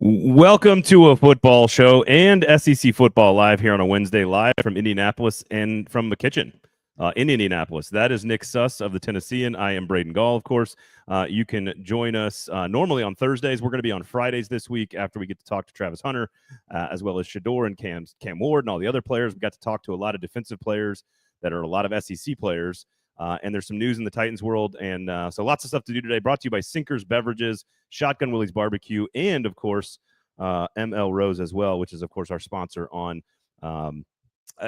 Welcome to a football show and SEC football live here on a Wednesday, live from Indianapolis and from the kitchen in Indianapolis. That is Nick Suss of the Tennessean. I am Braden Gall, of course. You can join us normally on Thursdays. We're going to be on Fridays this week after we get to talk to Travis Hunter, as well as Shador and Cam Ward and all the other players. We got to talk to a lot of defensive players that are a lot of SEC players. And there's some news in the Titans world. And so lots of stuff to do today. Brought to you by Sinkers Beverages, Shotgun Willie's Barbecue, and, of course, ML Rose as well, which is, of course, our sponsor on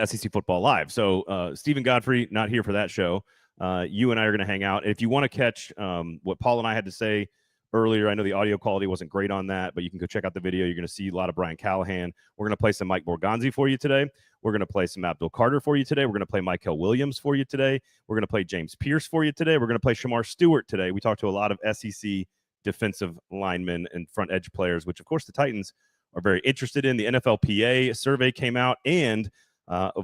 SEC Football Live. So Stephen Godfrey, not here for that show. You and I are going to hang out. If you want to catch what Paul and I had to say earlier, I know the audio quality wasn't great on that, but you can go check out the video. You're going to see a lot of Brian Callahan. We're going to play some Mike Borgonzi for you today. We're going to play some Abdul Carter for you today. We're going to play Mykel Williams for you today. We're going to play James Pearce for you today. We're going to play Shemar Stewart today. We talked to a lot of SEC defensive linemen and front edge players, which, of course, the Titans are very interested in. The NFLPA survey came out, and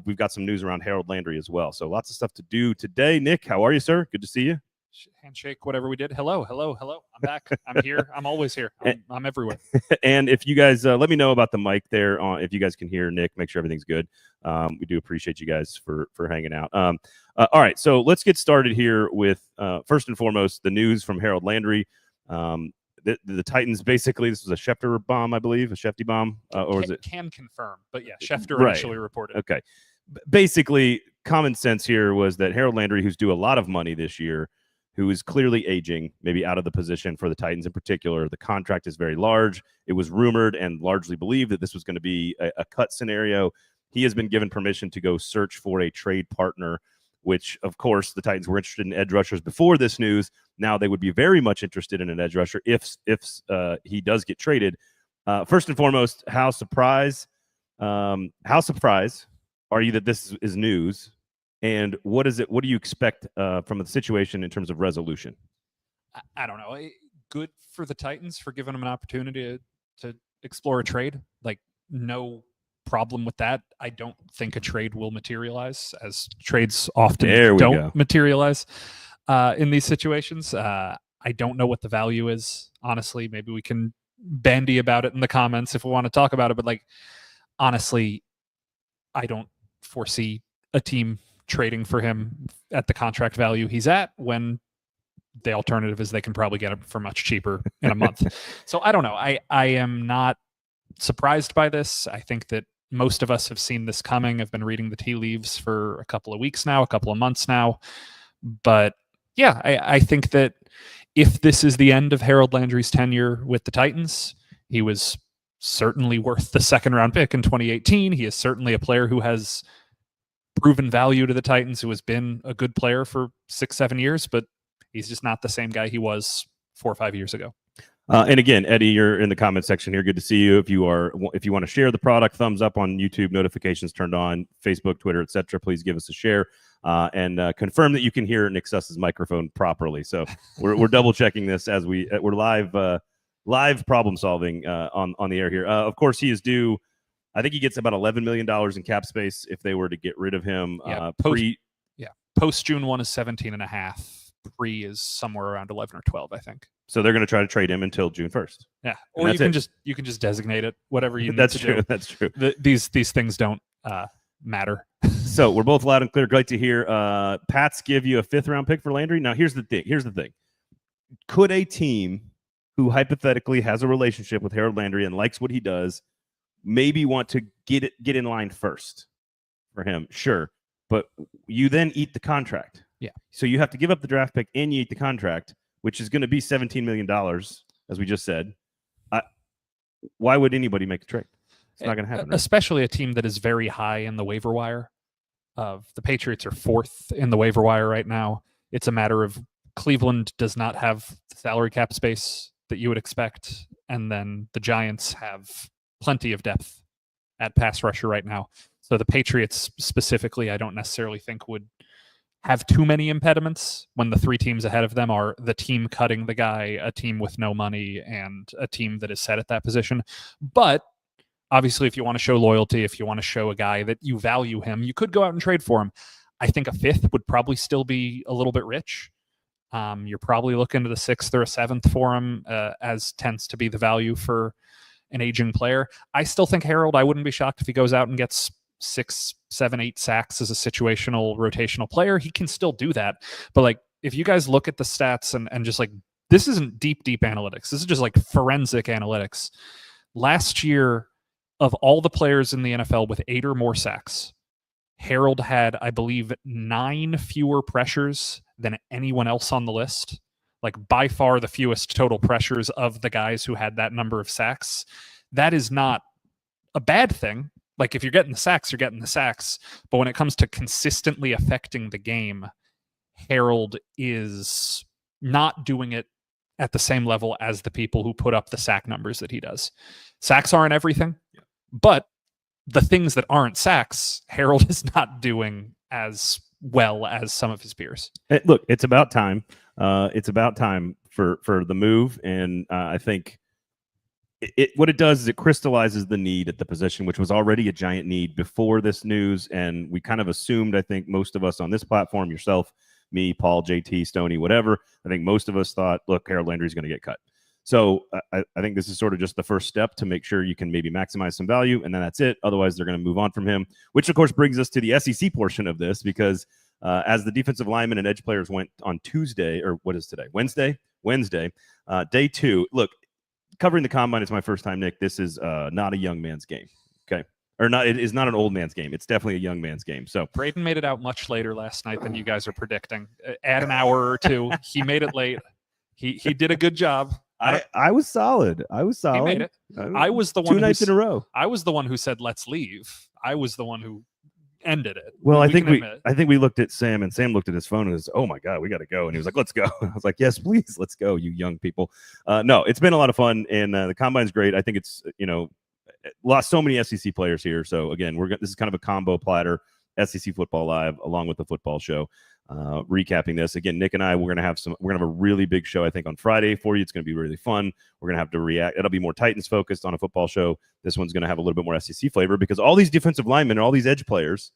we've got some news around Harold Landry as well. So lots of stuff to do today. Nick, how are you, sir? Good to see you. Handshake, whatever we did. Hello. I'm back. I'm here. I'm always here. I'm everywhere. And if you guys let me know about the mic there, if you guys can hear Nick, make sure everything's good. We do appreciate you guys for hanging out. All right, so let's get started here with first and foremost the news from Harold Landry. The Titans, basically, this was a Schefter bomb, I believe, a Shefty bomb, or is it? Can confirm, but yeah, Schefter initially reported. Okay, basically, common sense here was that Harold Landry, who's due a lot of money this year, who is clearly aging, maybe out of the position for the Titans in particular. The contract is very large. It was rumored and largely believed that this was going to be a cut scenario. He has been given permission to go search for a trade partner, which, of course, the Titans were interested in edge rushers before this news. Now they would be very much interested in an edge rusher if he does get traded. First and foremost, how surprised are you that this is news? And what do you expect from the situation in terms of resolution? I don't know. Good for the Titans for giving them an opportunity to explore a trade. Like, no problem with that. I don't think a trade will materialize, as trades often don't materialize in these situations. I don't know what the value is, honestly. Maybe we can bandy about it in the comments if we want to talk about it. But, like, honestly, I don't foresee a team trading for him at the contract value he's at, when the alternative is they can probably get him for much cheaper in a month. So I don't know. I am not surprised by this. I think that most of us have seen this coming. I've been reading the tea leaves for a couple of weeks now, a couple of months now. But yeah, I think that if this is the end of Harold Landry's tenure with the Titans, he was certainly worth the second-round pick in 2018. He is certainly a player who has proven value to the Titans, who has been a good player for 6-7 years, but he's just not the same guy he was 4 or 5 years ago. And again, Eddie, you're in the comment section here. Good to see you. If you want to share the product, thumbs up on YouTube, notifications turned on, Facebook, Twitter, etc. Please give us a share and confirm that you can hear Nick Suss's microphone properly. So we're double checking this as we're live problem solving on the air here. Of course, he is due. I think he gets about $11 million in cap space if they were to get rid of him. Post June 1 is 17.5. Pre is somewhere around 11 or 12, I think. So they're going to try to trade him until June 1st. Yeah, or you can just designate it, whatever you need That's to true. do. That's true. These things don't matter. So we're both loud and clear. Great to hear. Pats give you a 5th-round pick for Landry. Now here's the thing. Could a team who hypothetically has a relationship with Harold Landry and likes what he does maybe want to get in line first for him? Sure, but you then eat the contract. Yeah. So you have to give up the draft pick and you eat the contract, which is going to be $17 million, as we just said. Why would anybody make a trade? It's not going to happen. Right? Especially a team that is very high in the waiver wire. The Patriots are 4th in the waiver wire right now. It's a matter of Cleveland does not have the salary cap space that you would expect, and then the Giants have plenty of depth at pass rusher right now. So the Patriots specifically, I don't necessarily think would have too many impediments when the 3 teams ahead of them are the team cutting the guy, a team with no money, and a team that is set at that position. But obviously, if you want to show loyalty, if you want to show a guy that you value him, you could go out and trade for him. I think a 5th would probably still be a little bit rich. You're probably looking at a 6th or a 7th for him, as tends to be the value for an aging player. I still think Harold, I wouldn't be shocked if he goes out and gets 6, 7, 8 sacks as a situational rotational player. He can still do that. But like, if you guys look at the stats and just like, this isn't deep analytics. This is just like forensic analytics. Last year, of all the players in the NFL with 8 or more sacks, Harold had, I believe, 9 fewer pressures than anyone else on the list. Like by far the fewest total pressures of the guys who had that number of sacks. That is not a bad thing. Like if you're getting the sacks, you're getting the sacks. But when it comes to consistently affecting the game, Harold is not doing it at the same level as the people who put up the sack numbers that he does. Sacks aren't everything, but the things that aren't sacks, Harold is not doing as well as some of his peers. Look, it's about time. It's about time for the move, and I think what it does is it crystallizes the need at the position, which was already a giant need before this news, and we kind of assumed, I think most of us on this platform, yourself, me, Paul, JT, Stoney, whatever, I think most of us thought, look, Harold Landry's going to get cut. So I think this is sort of just the first step to make sure you can maybe maximize some value, and then that's it. Otherwise, they're going to move on from him, which, of course, brings us to the SEC portion of this, because as the defensive linemen and edge players went on Tuesday, or what is today? Wednesday, day 2. Look, covering the combine is my first time, Nick. This is not a young man's game, okay? Or not, it is not an old man's game. It's definitely a young man's game. So Braden made it out much later last night than you guys are predicting. Add an hour or two. He made it late. He did a good job. I was solid. He made it. I was the one 2 nights in a row. I was the one who said let's leave. I was the one who ended it. Well, I think we looked at Sam, and Sam looked at his phone and was, oh my God, we got to go. And he was like, let's go. I was like, yes, please, let's go, you young people. No, it's been a lot of fun, and the combine's great. I think it's, lost so many SEC players here. So again, this is kind of a combo platter, SEC Football Live, along with the football show. Recapping this again, Nick and I, we're gonna have a really big show, I think, on Friday for you. It's gonna be really fun. We're gonna have to react. It'll be more Titans focused on a football show. This one's gonna have a little bit more SEC flavor, because all these defensive linemen and all these edge players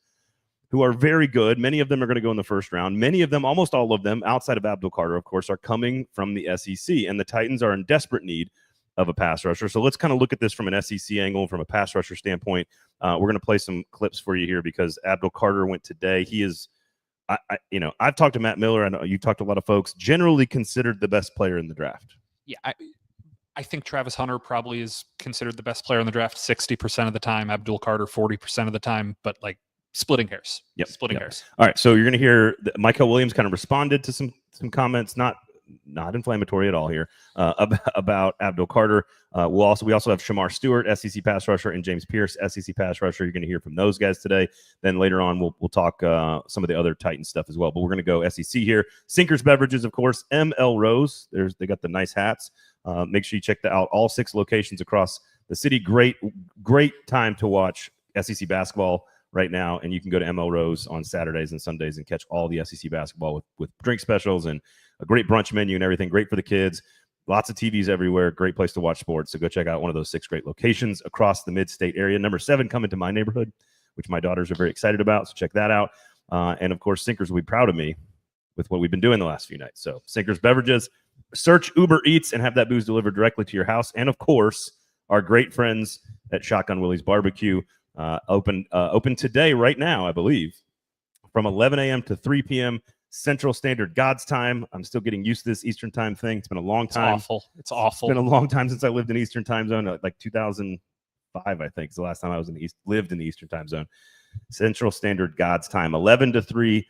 who are very good, many of them are going to go in the first round. Many of them, almost all of them, outside of Abdul Carter, of course, are coming from the SEC, and the Titans are in desperate need of a pass rusher. So let's kind of look at this from an SEC angle, from a pass rusher standpoint. We're going to play some clips for you here, because Abdul Carter went today. He is, I've talked to Matt Miller. I know you've talked to a lot of folks. Generally considered the best player in the draft. Yeah, I think Travis Hunter probably is considered the best player in the draft 60% of the time. Abdul Carter 40% of the time, but like splitting hairs. Yep. Splitting hairs. All right, so you're going to hear Mykel Williams kind of responded to some comments, not inflammatory at all here, about Abdul Carter. We also have Shemar Stewart, SEC pass rusher, and James Pearce, SEC pass rusher. You're going to hear from those guys today. Then later on, we'll talk some of the other Titan stuff as well. But we're going to go SEC here. Sinkers Beverages, of course. ML Rose. They got the nice hats. Make sure you check that out. All 6 locations across the city. Great time to watch SEC basketball right now, and you can go to ML Rose on Saturdays and Sundays and catch all the SEC basketball with drink specials and a great brunch menu and everything. Great for the kids. Lots of TVs everywhere. Great place to watch sports. So go check out one of those 6 great locations across the mid-state area. Number 7 coming to my neighborhood, which my daughters are very excited about. So check that out. And of course, Sinkers will be proud of me with what we've been doing the last few nights. So Sinkers Beverages, search Uber Eats and have that booze delivered directly to your house. And of course, our great friends at Shotgun Willie's Barbecue, open today, right now, I believe, from 11 a.m. to 3 p.m. Central Standard God's time. I'm still getting used to this Eastern time thing. It's been a long time. It's awful. It's been a long time since I lived in Eastern time zone. Like 2005, I think, is the last time I was lived in the Eastern time zone. Central Standard God's time, 11 to 3,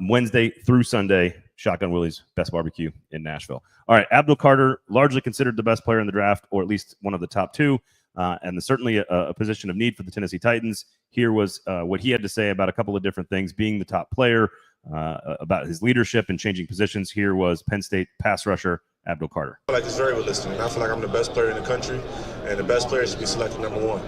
Wednesday through Sunday. Shotgun Willie's, best barbecue in Nashville. All right, Abdul Carter, largely considered the best player in the draft, or at least one of the top 2. And certainly a position of need for the Tennessee Titans. Here was what he had to say about a couple of different things, being the top player, about his leadership and changing positions. Here was Penn State pass rusher Abdul Carter. I feel like it's very realistic, and I feel like I'm the best player in the country, and the best player should be selected number 1.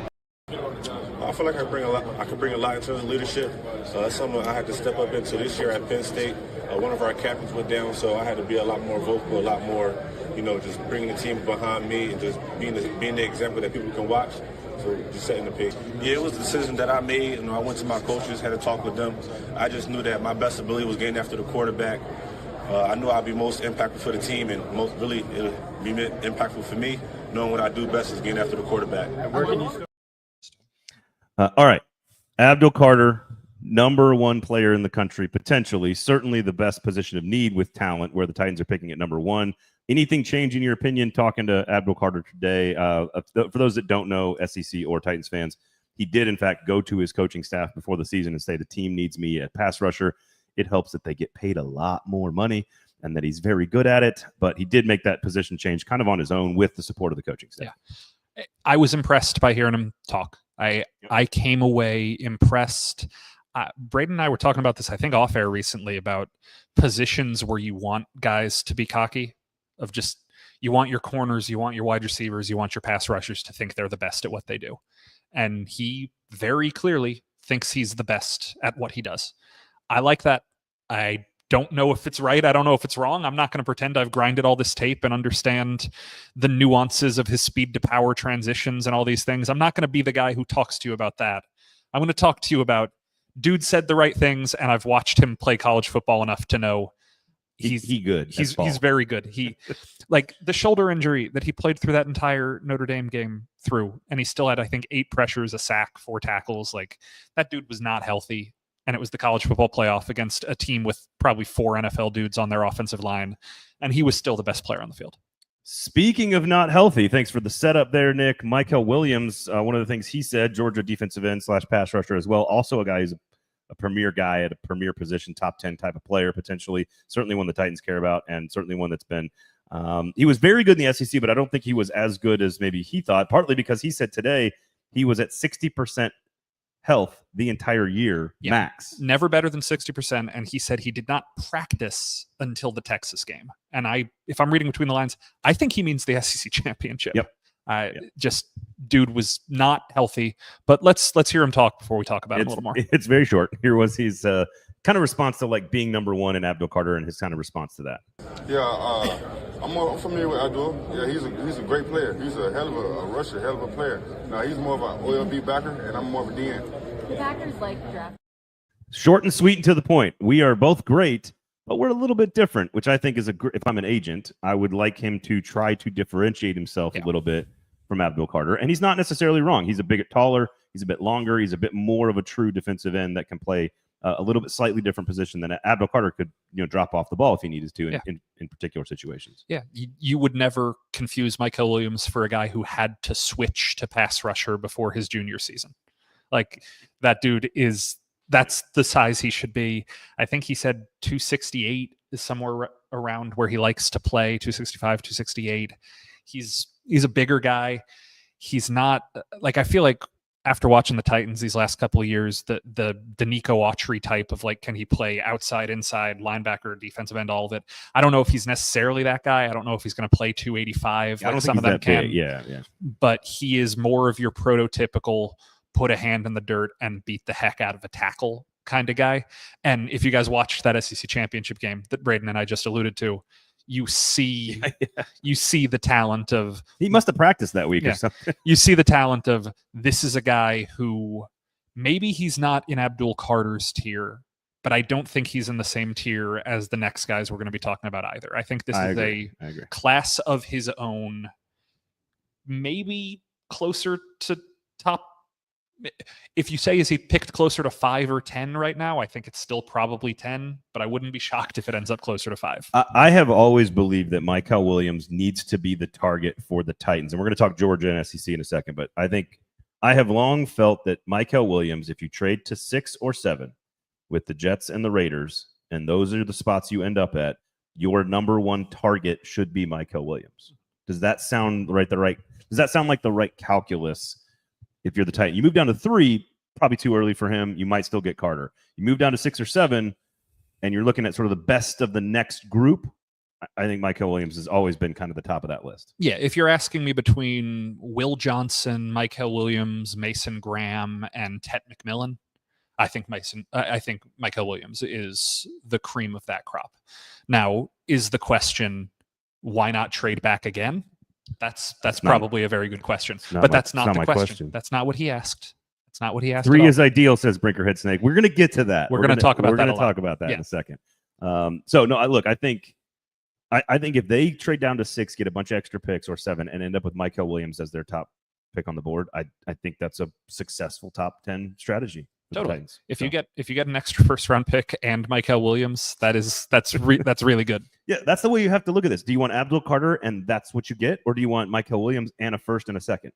I feel like I can bring a lot in terms of leadership. That's something I had to step up into this year at Penn State. One of our captains went down, so I had to be a lot more vocal, a lot more, just bringing the team behind me and just being the example that people can watch. So just setting the pace. Yeah, it was a decision that I made. I went to my coaches, had a talk with them. I just knew that my best ability was getting after the quarterback. I knew I'd be most impactful for the team, and it would be impactful for me. knowing what I do best is getting after the quarterback. All right. Abdul Carter, number one player in the country, potentially, certainly the best position of need with talent, where the Titans are picking at number one. Anything change in your opinion talking to Abdul Carter today? For those that don't know, SEC or Titans fans, he did, in fact, go to his coaching staff before the season and say, the team needs me at pass rusher. It helps that they get paid a lot more money and that he's very good at it. But he did make that position change kind of on his own with the support of the coaching staff. Yeah. I was impressed by hearing him talk. I came away impressed. Braden and I were talking about this, I think, off air recently, about positions where you want guys to be cocky, of just, you want your corners, you want your wide receivers, you want your pass rushers to think they're the best at what they do. And he very clearly thinks he's the best at what he does. I like that. I don't know if it's right. I don't know if it's wrong. I'm not going to pretend I've grinded all this tape and understand the nuances of his speed to power transitions and all these things. I'm not going to be the guy who talks to you about that. I'm going to talk to you about, dude said the right things, and I've watched him play college football enough to know he's good. He's very good. He, like, the shoulder injury that he played through that entire Notre Dame game through, and he still had, I think, 8 pressures, a sack, 4 tackles. Like, that dude was not healthy. And it was the college football playoff against a team with probably 4 NFL dudes on their offensive line. And he was still the best player on the field. Speaking of not healthy, thanks for the setup there, Nick. Mykel Williams, one of the things he said, Georgia defensive end / pass rusher as well. Also a guy who's a premier guy at a premier position, top 10 type of player, potentially. Certainly one the Titans care about, and certainly one that's been he was very good in the SEC, but I don't think he was as good as maybe he thought, partly because he said today he was at 60% health the entire year, max. Never better than 60%. And he said he did not practice until the Texas game. And if I'm reading between the lines, I think he means the SEC championship. Just dude was not healthy. But let's hear him talk before we talk about him a little more. It's very short. Here was his kind of response to, like, being number one in Abdul Carter and his kind of response to that. Yeah, I'm familiar with Abdul. Yeah, he's a great player. He's a hell of a rusher, hell of a player. Now, he's more of an OLB backer, and I'm more of a DN. The Packers like draft. Short and sweet and to the point. We are both great, but we're a little bit different, which I think is if I'm an agent, I would like him to try to differentiate himself a little bit from Abdul Carter. And he's not necessarily wrong. He's a bit taller. He's a bit longer. He's a bit more of a true defensive end that can play a little bit slightly different position than Abdul Carter could, drop off the ball if he needed to in particular situations. Yeah, you would never confuse Mykel Williams for a guy who had to switch to pass rusher before his junior season. Like, that dude that's the size he should be. I think he said 268 is somewhere around where he likes to play, 265, 268. He's a bigger guy. He's not, like, I feel like after watching the Titans these last couple of years, the Nico Autry type of, like, can he play outside, inside, linebacker, defensive end, all of it. I don't know if he's necessarily that guy. I don't know if he's going to play 285 like some of them can. Yeah. But he is more of your prototypical put a hand in the dirt and beat the heck out of a tackle kind of guy. And if you guys watched that SEC championship game that Braden and I just alluded to, you see the talent of, he must have practiced that week or something. You see the talent of, this is a guy who maybe he's not in Abdul Carter's tier, but I don't think he's in the same tier as the next guys we're going to be talking about either. I think this is a class of his own, maybe closer to top. If you say, is he picked closer to 5 or 10 right now? I think it's still probably 10, but I wouldn't be shocked if it ends up closer to 5. I have always believed that Mykel Williams needs to be the target for the Titans. And we're going to talk Georgia and SEC in a second, but I have long felt that Mykel Williams, if you trade to 6 or 7 with the Jets and the Raiders, and those are the spots you end up at, your number one target should be Mykel Williams. Does that sound right? Does that sound like the right calculus? If you're the Titan, you move down to 3, probably too early for him. You might still get Carter. You move down to 6 or 7, and you're looking at sort of the best of the next group. I think Mykel Williams has always been kind of the top of that list. Yeah, if you're asking me between Will Johnson, Mykel Williams, Mason Graham, and Tet McMillan, I think Mykel Williams is the cream of that crop. Now, is the question, why not trade back again? That's probably a very good question, but that's not the question. That's not what he asked. That's not what he asked. 3 is ideal, says Brinkerhead Snake. We're going to get to that. We're going to talk about that. We're going to talk about that in a second. I think I think if they trade down to 6, get a bunch of extra picks or 7, and end up with Mykel Williams as their top pick on the board, I think that's a successful top 10 strategy. Totally. If you get an extra first round pick and Mykel Williams, that's really good. Yeah, that's the way you have to look at this. Do you want Abdul Carter and that's what you get, or do you want Mykel Williams and a first and a second?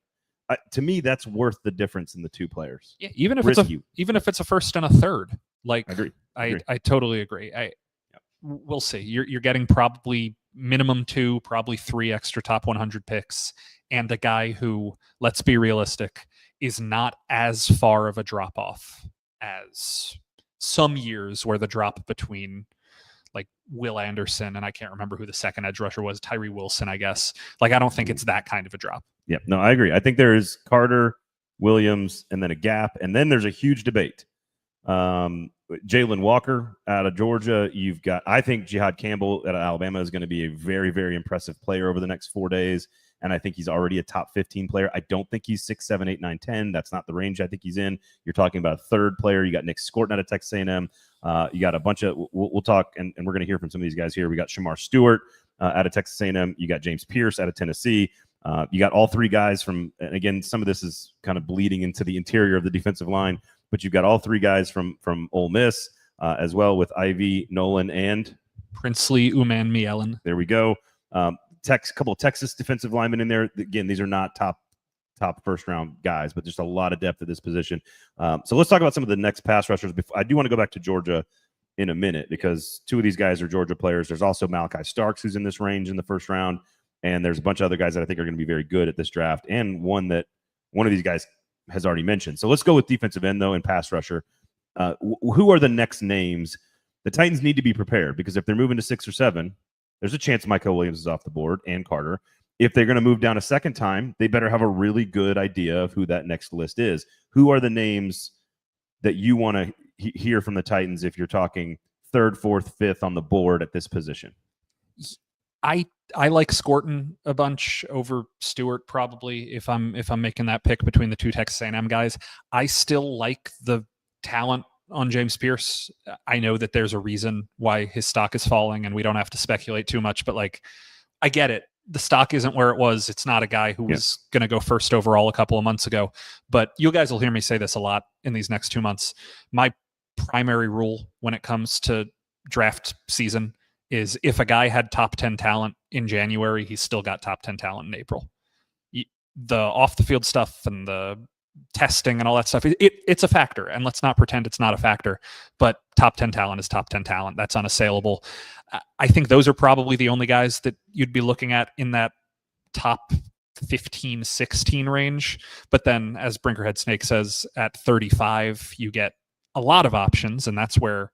To me, that's worth the difference in the 2 players. Yeah, even if it's a first and a third. Like, I agree. I totally agree. We'll see. You're getting probably minimum 2, probably 3 extra top 100 picks, and a guy who, let's be realistic, is not as far of a drop off as some years where the drop between like Will Anderson and I can't remember who the second edge rusher was, Tyree Wilson, I guess. Like, I don't think it's that kind of a drop. Yeah, no, I agree. I think there is Carter, Williams, and then a gap, and then there's a huge debate. Jalon Walker out of Georgia. You've got, I think Jihaad Campbell out of Alabama is going to be a very, very impressive player over the next 4 days. And I think he's already a top 15 player. I don't think he's 6, 7, 8, 9, 10. That's not the range I think he's in. You're talking about a third player. You got Nic Scourton out of Texas A&M. You got a bunch of, we'll talk, and we're going to hear from some of these guys here. We got Shemar Stewart out of Texas A&M. You got James Pearce out of Tennessee. You got all 3 guys from, and again, some of this is kind of bleeding into the interior of the defensive line, but you've got all 3 guys from Ole Miss as well, with Ivy, Nolan, and Princely Umanmielen. There we go. Couple of Texas defensive linemen in there. Again, these are not top first round guys, but just a lot of depth at this position. So let's talk about some of the next pass rushers. I do want to go back to Georgia in a minute because 2 of these guys are Georgia players. There's also Malachi Starks, who's in this range in the first round. And there's a bunch of other guys that I think are going to be very good at this draft. And one of these guys has already mentioned. So let's go with defensive end, though, and pass rusher. Who are the next names? The Titans need to be prepared because if they're moving to 6 or 7, there's a chance Mykel Williams is off the board and Carter. If they're going to move down a second time, they better have a really good idea of who that next list is. Who are the names that you want to hear from the Titans if you're talking 3rd, 4th, 5th on the board at this position? I like Scourton a bunch over Stewart probably if I'm making that pick between the 2 Texas A&M guys. I still like the talent on James Pearce. I know that there's a reason why his stock is falling and we don't have to speculate too much, but like, I get it. The stock isn't where it was. It's not a guy who was going to go first overall a couple of months ago, but you guys will hear me say this a lot in these next 2 months. My primary rule when it comes to draft season is if a guy had top 10 talent in January, he's still got top 10 talent in April. The off the field stuff and the testing and all that stuff, it's a factor, and let's not pretend it's not a factor, but top 10 talent is top 10 talent. That's unassailable. I think those are probably the only guys that you'd be looking at in that top 15, 16 range. But then, as Brinkerhead Snake says, at 35, you get a lot of options, and that's where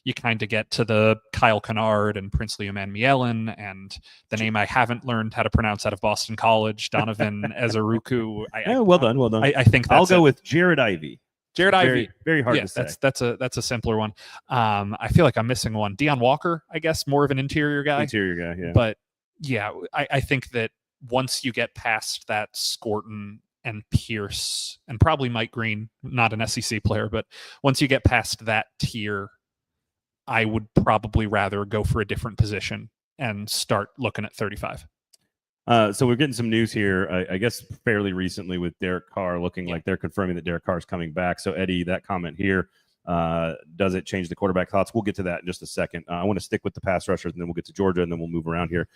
you kind of get to the Kyle Kennard and Princely Umanmielen and the name I haven't learned how to pronounce out of Boston College, Donovan Ezeruku. Well done. I think that's I'll go with Jared Ivey. Ivey. Very hard to say. That's a simpler one. I feel like I'm missing one. Deion Walker, I guess, more of an interior guy. Yeah. But yeah, I think that once you get past that Scourton and Pearce and probably Mike Green, not an SEC player, but once you get past that tier, I would probably rather go for a different position and start looking at 35. So we're getting some news here, I guess fairly recently, with Derek Carr looking like they're confirming that Derek Carr is coming back. So Eddie, that comment here, does it change the quarterback thoughts? We'll get to that in just a second. I want to stick with the pass rushers, and then we'll get to Georgia, and then we'll move around here.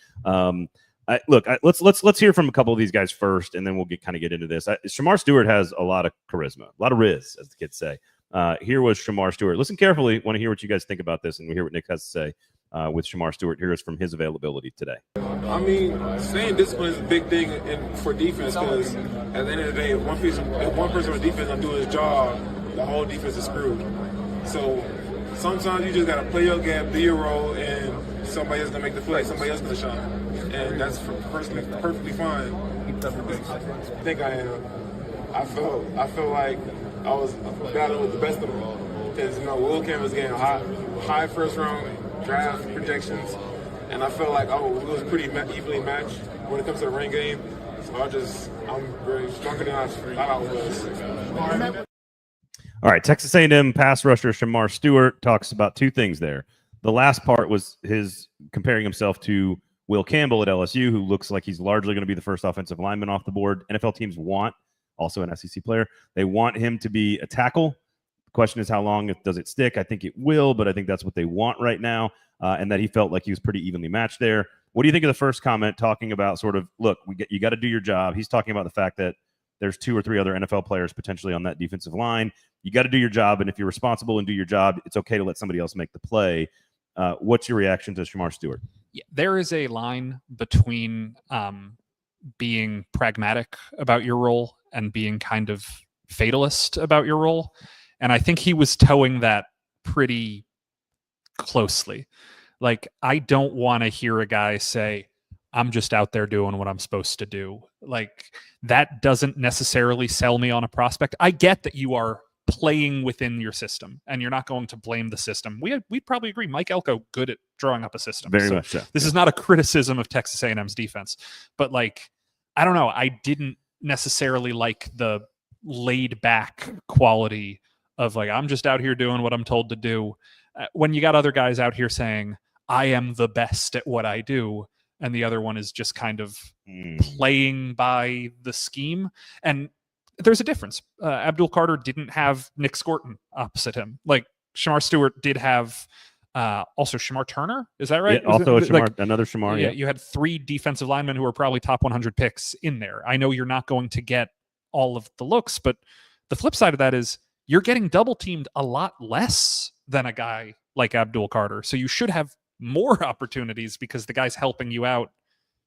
Let's hear from a couple of these guys first, and then we'll get into this. Shemar Stewart has a lot of charisma, a lot of riz, as the kids say. Here was Shemar Stewart. Listen carefully. Want to hear what you guys think about this, and we'll hear what Nick has to say with Shemar Stewart. Here is from his availability today. I mean, staying disciplined is a big thing for defense because at the end of the day, if one person on defense don't do his job, the whole defense is screwed. So sometimes you just got to play your game, do your role, and somebody else going to make the play. Somebody else going to shine. And that's perfectly fine. I think I am. I feel like I was battling with the best of them because Will Campbell was getting high first round draft projections, and I felt like it was pretty evenly matched when it comes to the run game. So I'm very stronger than I thought I was. All right, Texas A&M pass rusher Shemar Stewart talks about 2 things there. The last part was his comparing himself to Will Campbell at LSU, who looks like he's largely going to be the first offensive lineman off the board. NFL teams want, also an SEC player, they want him to be a tackle. The question is how long does it stick? I think it will, but I think that's what they want right now, and that he felt like he was pretty evenly matched there. What do you think of the first comment talking about sort of, look, you got to do your job? He's talking about the fact that there's 2 or 3 other NFL players potentially on that defensive line. You got to do your job, and if you're responsible and do your job, it's okay to let somebody else make the play. What's your reaction to Shemar Stewart? Yeah, there is a line between being pragmatic about your role and being kind of fatalist about your role. And I think he was towing that pretty closely. Like, I don't want to hear a guy say, I'm just out there doing what I'm supposed to do. Like, that doesn't necessarily sell me on a prospect. I get that you are playing within your system and you're not going to blame the system. We'd probably agree. Mike Elko, good at drawing up a system. Very much so. This is not a criticism of Texas A&M's defense, but like, I don't know. I didn't necessarily like the laid back quality of like, I'm just out here doing what I'm told to do. When you got other guys out here saying, I am the best at what I do, and the other one is just kind of playing by the scheme. And there's a difference. Abdul Carter didn't have Nic Scourton opposite him. Like, Shemar Stewart did have also Shemar Turner. Is that right? Yeah, also another Shemar. Yeah, you had 3 defensive linemen who were probably top 100 picks in there. I know you're not going to get all of the looks, but the flip side of that is you're getting double teamed a lot less than a guy like Abdul Carter. So you should have more opportunities because the guys helping you out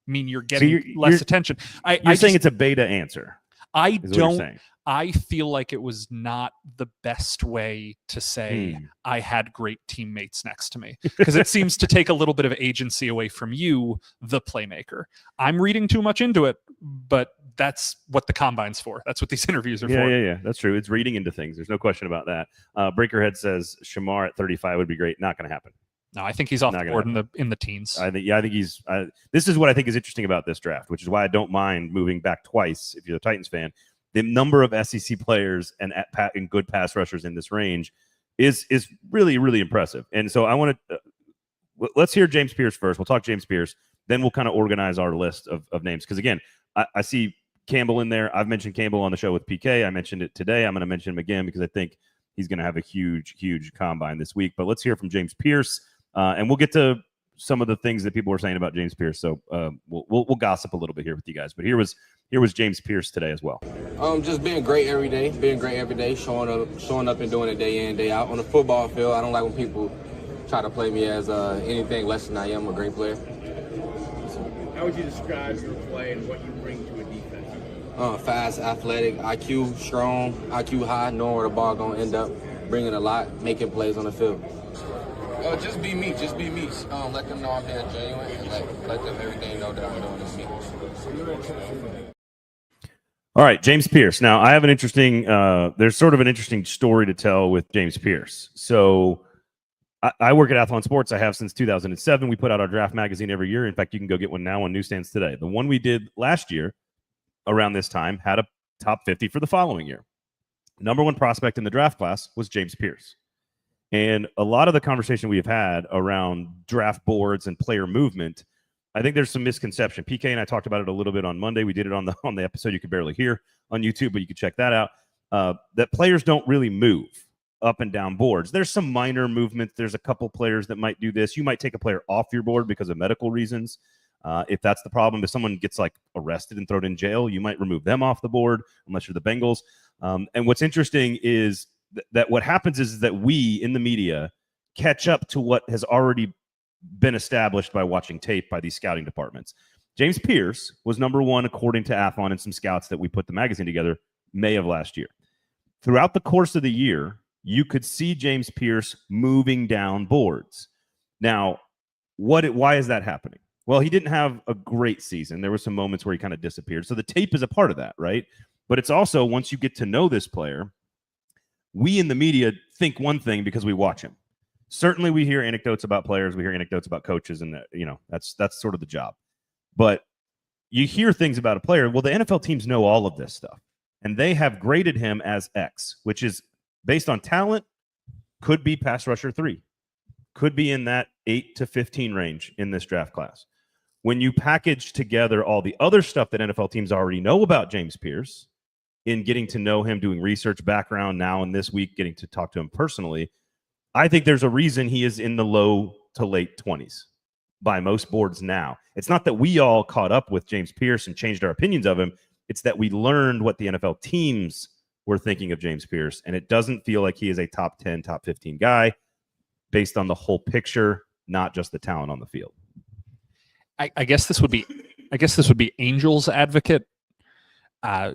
mean you're getting less attention. You're saying it's a beta answer. I feel like it was not the best way to say I had great teammates next to me, because it seems to take a little bit of agency away from you, the playmaker. I'm reading too much into it, but that's what the combine's for. That's what these interviews are for. Yeah. That's true. It's reading into things. There's no question about that. Breakerhead says Shemar at 35 would be great. Not going to happen. No, I think he's off the board in the teens. I think he's. This is what I think is interesting about this draft, which is why I don't mind moving back twice if you're a Titans fan. The number of SEC players and good pass rushers in this range is really, really impressive. And so I want to let's hear James Pearce first. We'll talk James Pearce, then we'll kind of organize our list of names. Because again, I see Campbell in there. I've mentioned Campbell on the show with PK. I mentioned it today. I'm going to mention him again because I think he's going to have a huge, huge combine this week. But let's hear from James Pearce, and we'll get to some of the things that people were saying about James Pearce. So we'll gossip a little bit here with you guys. But here was James Pearce today as well. Just being great every day, showing up and doing it day in, day out. On the football field, I don't like when people try to play me as anything less than I am a great player. How would you describe your play and what you bring to a defense? Fast, athletic, IQ strong, IQ high, knowing where the ball going to end up, bringing a lot, making plays on the field. Just be me. Let them know I'm being genuine, and let them everything know that I'm doing is me. All right, James Pearce. Now, I have an interesting there's sort of an interesting story to tell with James Pearce. So I work at Athlon Sports. I have since 2007. We put out our draft magazine every year. In fact, you can go get one now on newsstands today. The one we did last year around this time had a top 50 for the following year. Number 1 prospect in the draft class was James Pearce. And a lot of the conversation we have had around draft boards and player movement, I think there's some misconception. PK and I talked about it a little bit on Monday. We did it on the episode you could barely hear on YouTube, but you could check that out. That players don't really move up and down boards. There's some minor movement. There's a couple players that might do this. You might take a player off your board because of medical reasons. If that's the problem, if someone gets like arrested and thrown in jail, you might remove them off the board unless you're the Bengals. And what's interesting is that what happens is that we in the media catch up to what has already been established by watching tape by these scouting departments. James Pearce was number 1 according to Athlon and some scouts that we put the magazine together May of last year. Throughout the course of the year, you could see James Pearce moving down boards. Now, why is that happening? Well, he didn't have a great season. There were some moments where he kind of disappeared. So the tape is a part of that, right? But it's also, once you get to know this player, we in the media think one thing because we watch him. Certainly we hear anecdotes about players, we hear anecdotes about coaches, and that's sort of the job. But you hear things about a player. Well, the NFL teams know all of this stuff, and they have graded him as X, which is based on talent, could be pass rusher 3, could be in that 8 to 15 range in this draft class. when you package together all the other stuff that NFL teams already know about James Pearce, in getting to know him, doing research, background, now and this week, getting to talk to him personally, I think there's a reason he is in the low to late 20s by most boards now. It's not that we all caught up with James Pearce and changed our opinions of him. It's that we learned what the NFL teams were thinking of James Pearce, and it doesn't feel like he is a top 10, top 15 guy based on the whole picture, not just the talent on the field. I guess this would be Angels advocate.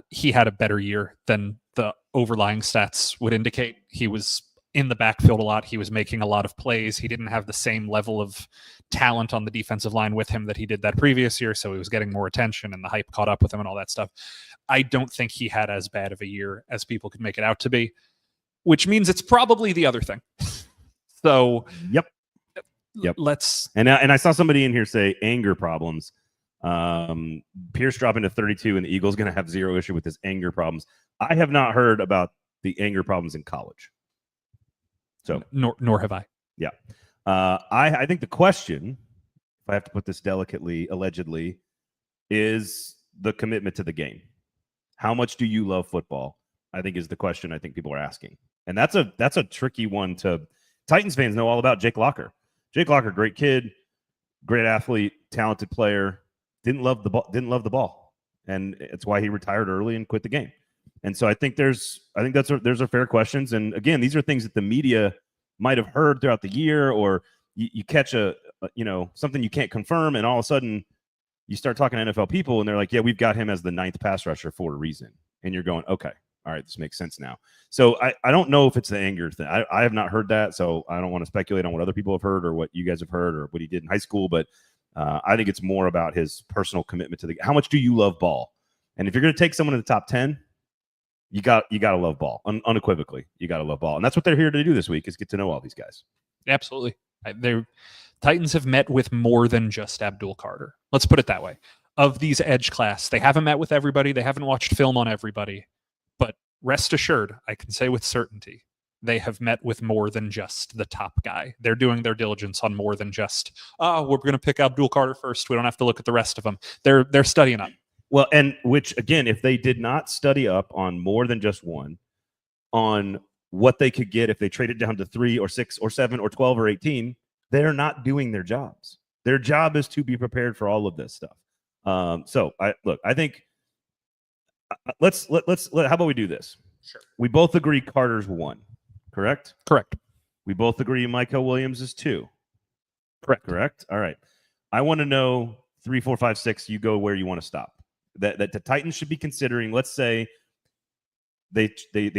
He had a better year than the overlying stats would indicate. He was in the backfield a lot. He was making a lot of plays. He didn't have the same level of talent on the defensive line with him that he did that previous year, so he was getting more attention and the hype caught up with him and all that stuff. I don't think he had as bad of a year as people could make it out to be, which means it's probably the other thing. So Yep. Let's. And I saw somebody in here say anger problems. Pearce dropping to 32 and the Eagles going to have zero issue with his anger problems. I have not heard about the anger problems in college. So nor have I. Yeah. I think the question, if I have to put this delicately, allegedly, is the commitment to the game. How much do you love football? I think is the question I think people are asking. And that's a tricky one to Titans fans know all about Jake Locker. Jake Locker, great kid, great athlete, talented player, didn't love the ball. And it's why he retired early and quit the game. And so I think there's fair questions. And again, these are things that the media might have heard throughout the year, or you catch something you can't confirm, and all of a sudden you start talking to NFL people and they're like, yeah, we've got him as the 9th pass rusher for a reason. And you're going, okay, all right, this makes sense now. So I don't know if it's the anger thing. I have not heard that, so I don't want to speculate on what other people have heard or what you guys have heard or what he did in high school, but I think it's more about his personal commitment to how much do you love ball? And if you're going to take someone in the top 10, you got to love ball. Unequivocally, you got to love ball. And that's what they're here to do this week, is get to know all these guys. Absolutely. Titans have met with more than just Abdul Carter. Let's put it that way. Of these edge class, they haven't met with everybody. They haven't watched film on everybody. But rest assured, I can say with certainty, they have met with more than just the top guy. They're doing their diligence on more than just, we're going to pick Abdul Carter first. We don't have to look at the rest of them. They're studying up. Well, and which, again, if they did not study up on more than just one, on what they could get if they traded down to 3 or 6 or 7 or 12 or 18, they're not doing their jobs. Their job is to be prepared for all of this stuff. So I think let's how about we do this? Sure. We both agree Carter's 1, correct? Correct. We both agree Mykel Williams is 2. Correct. All right. I want to know 3, 4, 5, 6. You go where you want to stop. That the Titans should be considering. Let's say they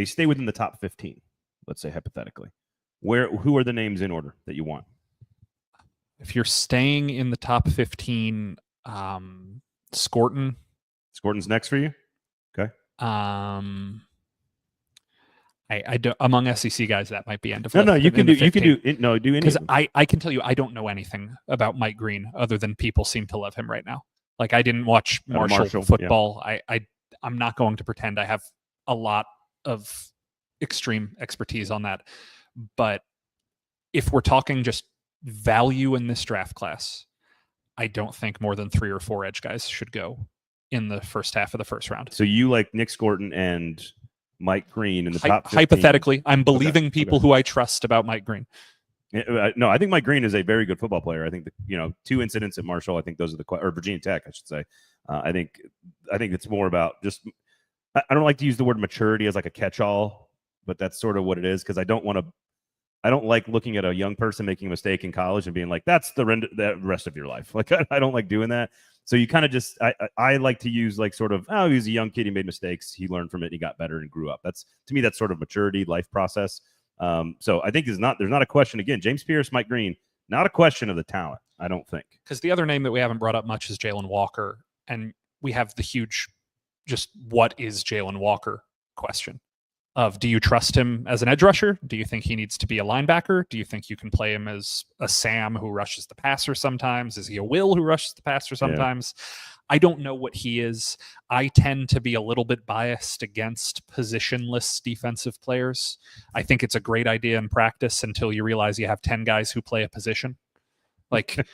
stay within the top 15. Let's say hypothetically, who are the names in order that you want? If you're staying in the top 15, Scourton. Scourton's next for you. Okay. I don't, among SEC guys, that might be end of no. You can do any because I can tell you I don't know anything about Mike Green other than people seem to love him right now. Like, I didn't watch Marshall football. Yeah. I'm not going to pretend I have a lot of extreme expertise on that. But if we're talking just value in this draft class, I don't think more than 3 or 4 edge guys should go in the first half of the first round. So you like Nic Scourton and Mike Green in the top 15? Hypothetically, I'm believing people who I trust about Mike Green. No, I think Mike Green is a very good football player. I think 2 incidents at Marshall. I think those are or Virginia Tech, I should say. I think it's more about just. I don't like to use the word maturity as like a catch-all, but that's sort of what it is, because I don't like looking at a young person making a mistake in college and being like, that's the rest of your life. Like, I don't like doing that. So you kind of just I like to use like sort of, he was a young kid, he made mistakes, he learned from it, he got better and grew up. To me that's sort of maturity, life process. So I think there's not a question. Again, James Pearce, Mike Green, not a question of the talent, I don't think. Because the other name that we haven't brought up much is Jalon Walker, and we have the huge, just what is Jalon Walker question of, do you trust him as an edge rusher? Do you think he needs to be a linebacker? Do you think you can play him as a Sam who rushes the passer sometimes? Is he a Will who rushes the passer sometimes? Yeah. I don't know what he is. I tend to be a little bit biased against positionless defensive players. I think it's a great idea in practice until you realize you have 10 guys who play a position. Like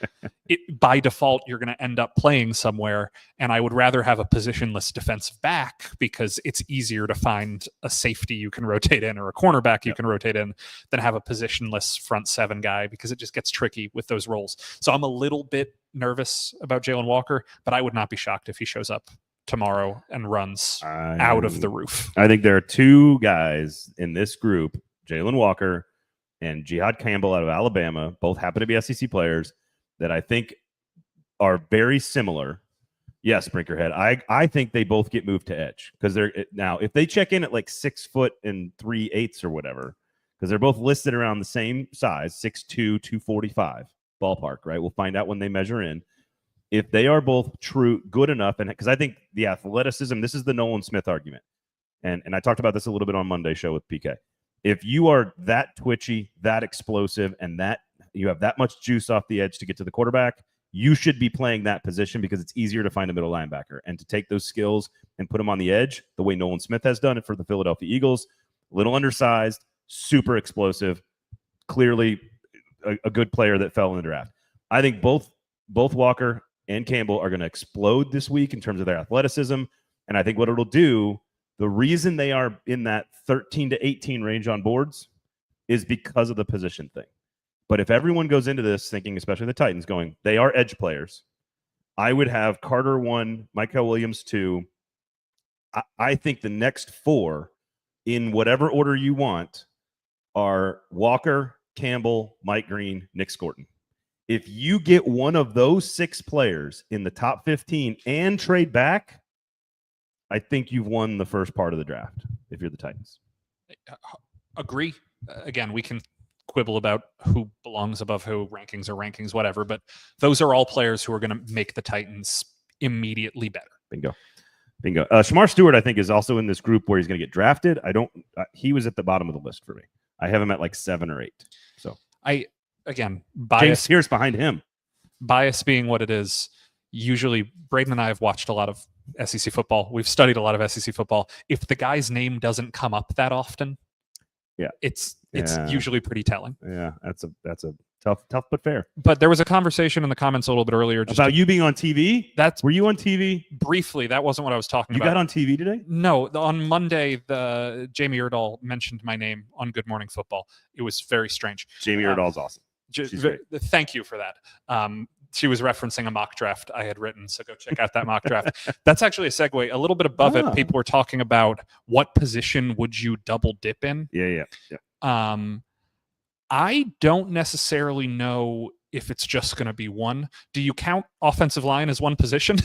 by default, you're going to end up playing somewhere. And I would rather have a positionless defensive back because it's easier to find a safety you can rotate in or a cornerback you can rotate in than have a positionless front seven guy because it just gets tricky with those roles. So I'm a little bit nervous about Jalon Walker, but I would not be shocked if he shows up tomorrow and runs out of the roof. I think there are two guys in this group, Jalon Walker and Jihaad Campbell out of Alabama, both happen to be SEC players that I think are very similar. Yes, Brinkerhead. I think they both get moved to edge because they're now if they check in at like 6 foot and 3/8 or whatever, because they're both listed around the same size, 6'2", 245 ballpark, right? We'll find out when they measure in. If they are both good enough, and because I think the athleticism, this is the Nolan Smith argument, and I talked about this a little bit on Monday's show with PK. If you are that twitchy, that explosive, and that you have that much juice off the edge to get to the quarterback, you should be playing that position because it's easier to find a middle linebacker and to take those skills and put them on the edge the way Nolan Smith has done it for the Philadelphia Eagles. Little undersized, super explosive, clearly a good player that fell in the draft. I think both Walker and Campbell are going to explode this week in terms of their athleticism, and I think what it'll do, the reason they are in that 13 to 18 range on boards is because of the position thing. But if everyone goes into this thinking, especially the Titans, going, they are edge players, I would have Carter 1, Mykel Williams 2. I think the next 4, in whatever order you want, are Walker, Campbell, Mike Green, Nic Scourton. If you get one of those 6 players in the top 15 and trade back, I think you've won the first part of the draft if you're the Titans. Agree. Again, we can quibble about who belongs above who, rankings, whatever, but those are all players who are going to make the Titans immediately better. Bingo. Shemar Stewart, I think, is also in this group where he's going to get drafted. He was at the bottom of the list for me. I have him at like 7 or 8. So Again, James Pearce behind him. Bias being what it is, usually Braden and I have watched a lot of SEC football. We've studied a lot of SEC football. If the guy's name doesn't come up that often, it's usually pretty telling. Yeah, that's a tough but fair. But there was a conversation in the comments a little bit earlier about you being on TV. Were you on TV briefly? That wasn't what I was talking about. You got on TV today? No, on Monday, Jamie Erdahl mentioned my name on Good Morning Football. It was very strange. Jamie Erdahl's awesome. Thank you for that. She was referencing a mock draft I had written, so go check out that mock draft. That's actually a segue. A little bit above it, people were talking about what position would you double dip in? Yeah. I don't necessarily know if it's just going to be one. Do you count offensive line as one position?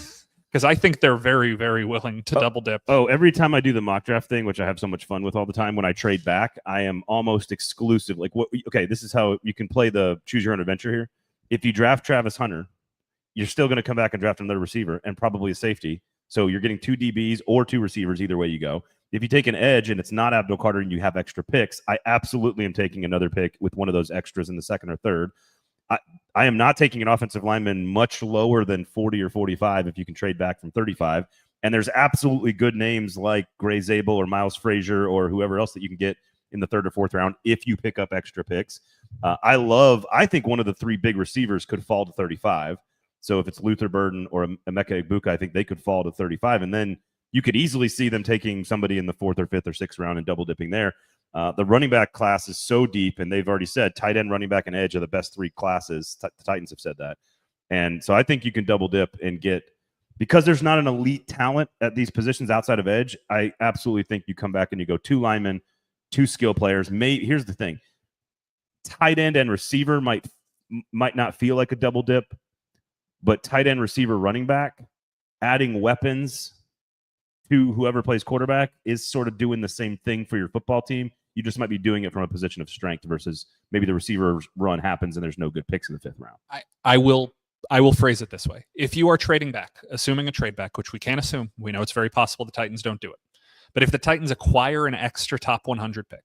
Because I think they're very, very willing to double dip. Every time I do the mock draft thing, which I have so much fun with all the time, when I trade back, I am almost exclusive. This is how you can play the choose your own adventure here. If you draft Travis Hunter, you're still going to come back and draft another receiver and probably a safety. So you're getting 2 DBs or 2 receivers, either way you go. If you take an edge and it's not Abdul Carter and you have extra picks, I absolutely am taking another pick with one of those extras in the 2nd or 3rd. I am not taking an offensive lineman much lower than 40 or 45 if you can trade back from 35. And there's absolutely good names like Gray Zabel or Miles Frazier or whoever else that you can get in the 3rd or 4th round if you pick up extra picks. I think one of the 3 big receivers could fall to 35. So if it's Luther Burden or Emeka Egbuka, I think they could fall to 35. And then you could easily see them taking somebody in the 4th or 5th or 6th round and double dipping there. The running back class is so deep, and they've already said tight end, running back, and edge are the best 3 classes. The Titans have said that. And so I think you can double dip and get, because there's not an elite talent at these positions outside of edge, I absolutely think you come back and you go 2 linemen, 2 skill players. Here's the thing. Tight end and receiver might not feel like a double dip, but tight end, receiver, running back, adding weapons to whoever plays quarterback is sort of doing the same thing for your football team. You just might be doing it from a position of strength versus maybe the receiver run happens and there's no good picks in the 5th round. I will phrase it this way. If you are trading back, assuming a trade back, which we can't assume, we know it's very possible the Titans don't do it. But if the Titans acquire an extra top 100 pick,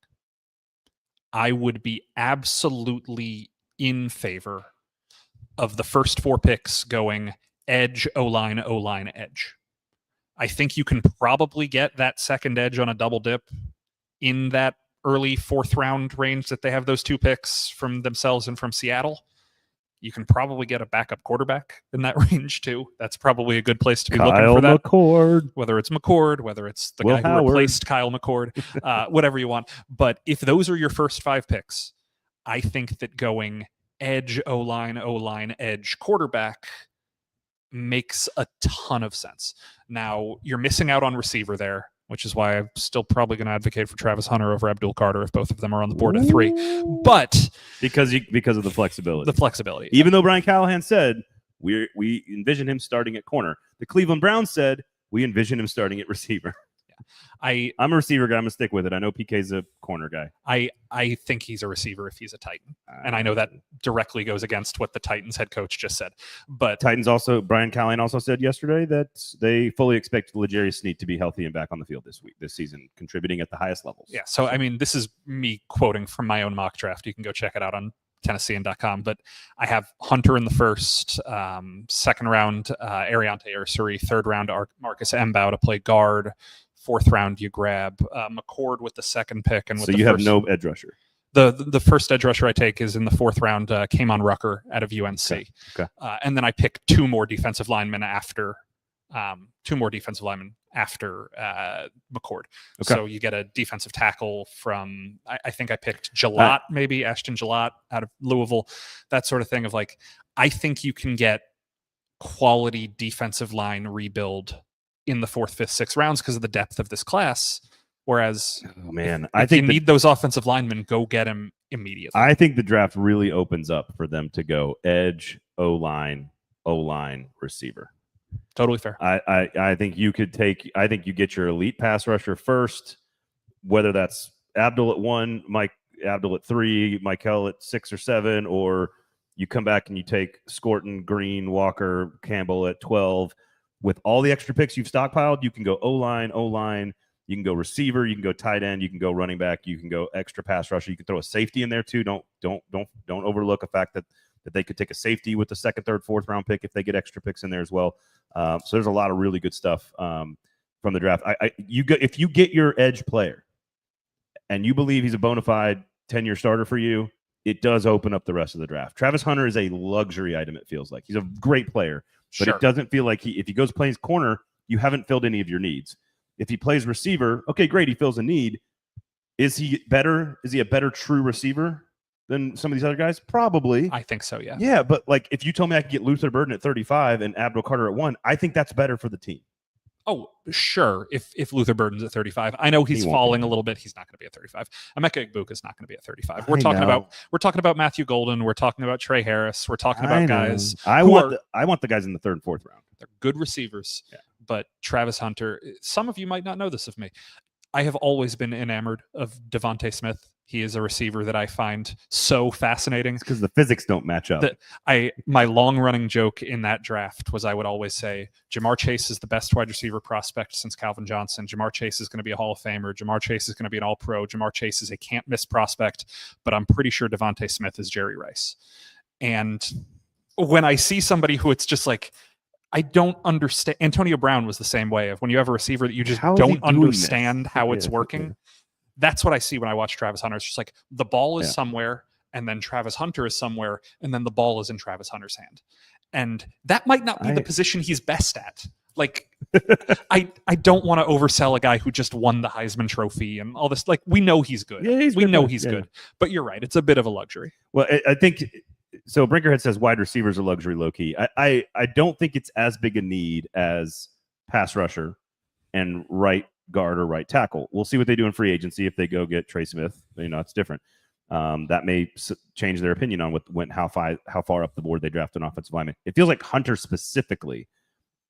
I would be absolutely in favor of the first 4 picks going edge, O-line, edge. I think you can probably get that second edge on a double dip in that early 4th round range that they have those 2 picks from themselves and from Seattle. You can probably get a backup quarterback in that range too. That's probably a good place to be looking Kyle for that. McCord. Whether it's McCord, whether it's the Will guy who Howard. replaced Kyle McCord, whatever you want. But if those are your first 5 picks, I think that going edge, O-line, edge, quarterback makes a ton of sense. Now, you're missing out on receiver there, which is why I'm still probably going to advocate for Travis Hunter over Abdul Carter if both of them are on the board at 3. But because of the flexibility. Even though Brian Callahan said we envision him starting at corner, the Cleveland Browns said we envision him starting at receiver. I'm a receiver guy. I'm gonna stick with it. I know PK's a corner guy. I think he's a receiver if he's a Titan, and I know that directly goes against what the Titans head coach just said. But Brian Callahan also said yesterday that they fully expect L'Jarius Sneed to be healthy and back on the field this season, contributing at the highest levels. Yeah. So I mean, this is me quoting from my own mock draft. You can go check it out on Tennessean.com. But I have Hunter in the first, second round, Ariante Ursary, third round, Marcus Embow to play guard. Fourth round, you grab McCord with the second pick, and so you have no edge rusher. The first edge rusher I take is in the fourth round, Kamon Rucker out of UNC. Okay. And then I pick 2 more defensive linemen after McCord. Okay. So you get a defensive tackle from I think I picked Jalot, maybe Ashton Jalot out of Louisville, that sort of thing. Of like, I think you can get quality defensive line rebuild in the 4th, 5th, 6th rounds because of the depth of this class. Whereas, I think you need those offensive linemen, go get them immediately. I think the draft really opens up for them to go edge, O-line, receiver. Totally fair. I think you could take. I think you get your elite pass rusher first, whether that's Abdul at 1, Abdul at 3, Mykel at 6 or 7, or you come back and you take Scourton, Green, Walker, Campbell at 12. With all the extra picks you've stockpiled, you can go O-line, you can go receiver, you can go tight end, you can go running back, you can go extra pass rusher, you can throw a safety in there too. Don't overlook the fact that they could take a safety with the 2nd, 3rd, 4th round pick if they get extra picks in there as well. So there's a lot of really good stuff from the draft. If you get your edge player and you believe he's a bona fide 10-year starter for you, it does open up the rest of the draft. Travis Hunter is a luxury item, it feels like. He's a great player. But It doesn't feel like if he goes plays corner, you haven't filled any of your needs. If he plays receiver, okay, great, he fills a need. Is he better? Is he a better true receiver than some of these other guys? Probably. I think so, yeah. Yeah, but like if you told me I could get Luther Burden at 35 and Abdul Carter at 1, I think that's better for the team. Oh, sure. If Luther Burden's at 35, I know he's falling a little bit. He's not going to be at 35. Emeka Egbuka's not going to be at 35. We're talking about Matthew Golden. We're talking about Trey Harris. We're talking about guys. I want the guys in the 3rd and 4th round. They're good receivers. Yeah. But Travis Hunter, some of you might not know this of me. I have always been enamored of Devontae Smith. He is a receiver that I find so fascinating. It's because the physics don't match up. My long-running joke in that draft was I would always say, Jamar Chase is the best wide receiver prospect since Calvin Johnson. Jamar Chase is going to be a Hall of Famer. Jamar Chase is going to be an All-Pro. Jamar Chase is a can't-miss prospect, but I'm pretty sure Devontae Smith is Jerry Rice. And when I see somebody who it's just like, I don't understand. Antonio Brown was the same way. Of when you have a receiver that you just don't understand how it's working. That's what I see when I watch Travis Hunter. It's just like the ball is somewhere, and then Travis Hunter is somewhere, and then the ball is in Travis Hunter's hand. And that might not be the position he's best at. Like, I don't want to oversell a guy who just won the Heisman Trophy and all this. Like, we know he's good. Yeah, we know he's good. But you're right. It's a bit of a luxury. Well, I think so. Brinkerhead says wide receivers are luxury, low key. I don't think it's as big a need as pass rusher and right guard or right tackle. We'll see what they do in free agency if they go get Trey Smith. It's different. That may change their opinion on how far up the board they draft an offensive lineman. It feels like Hunter specifically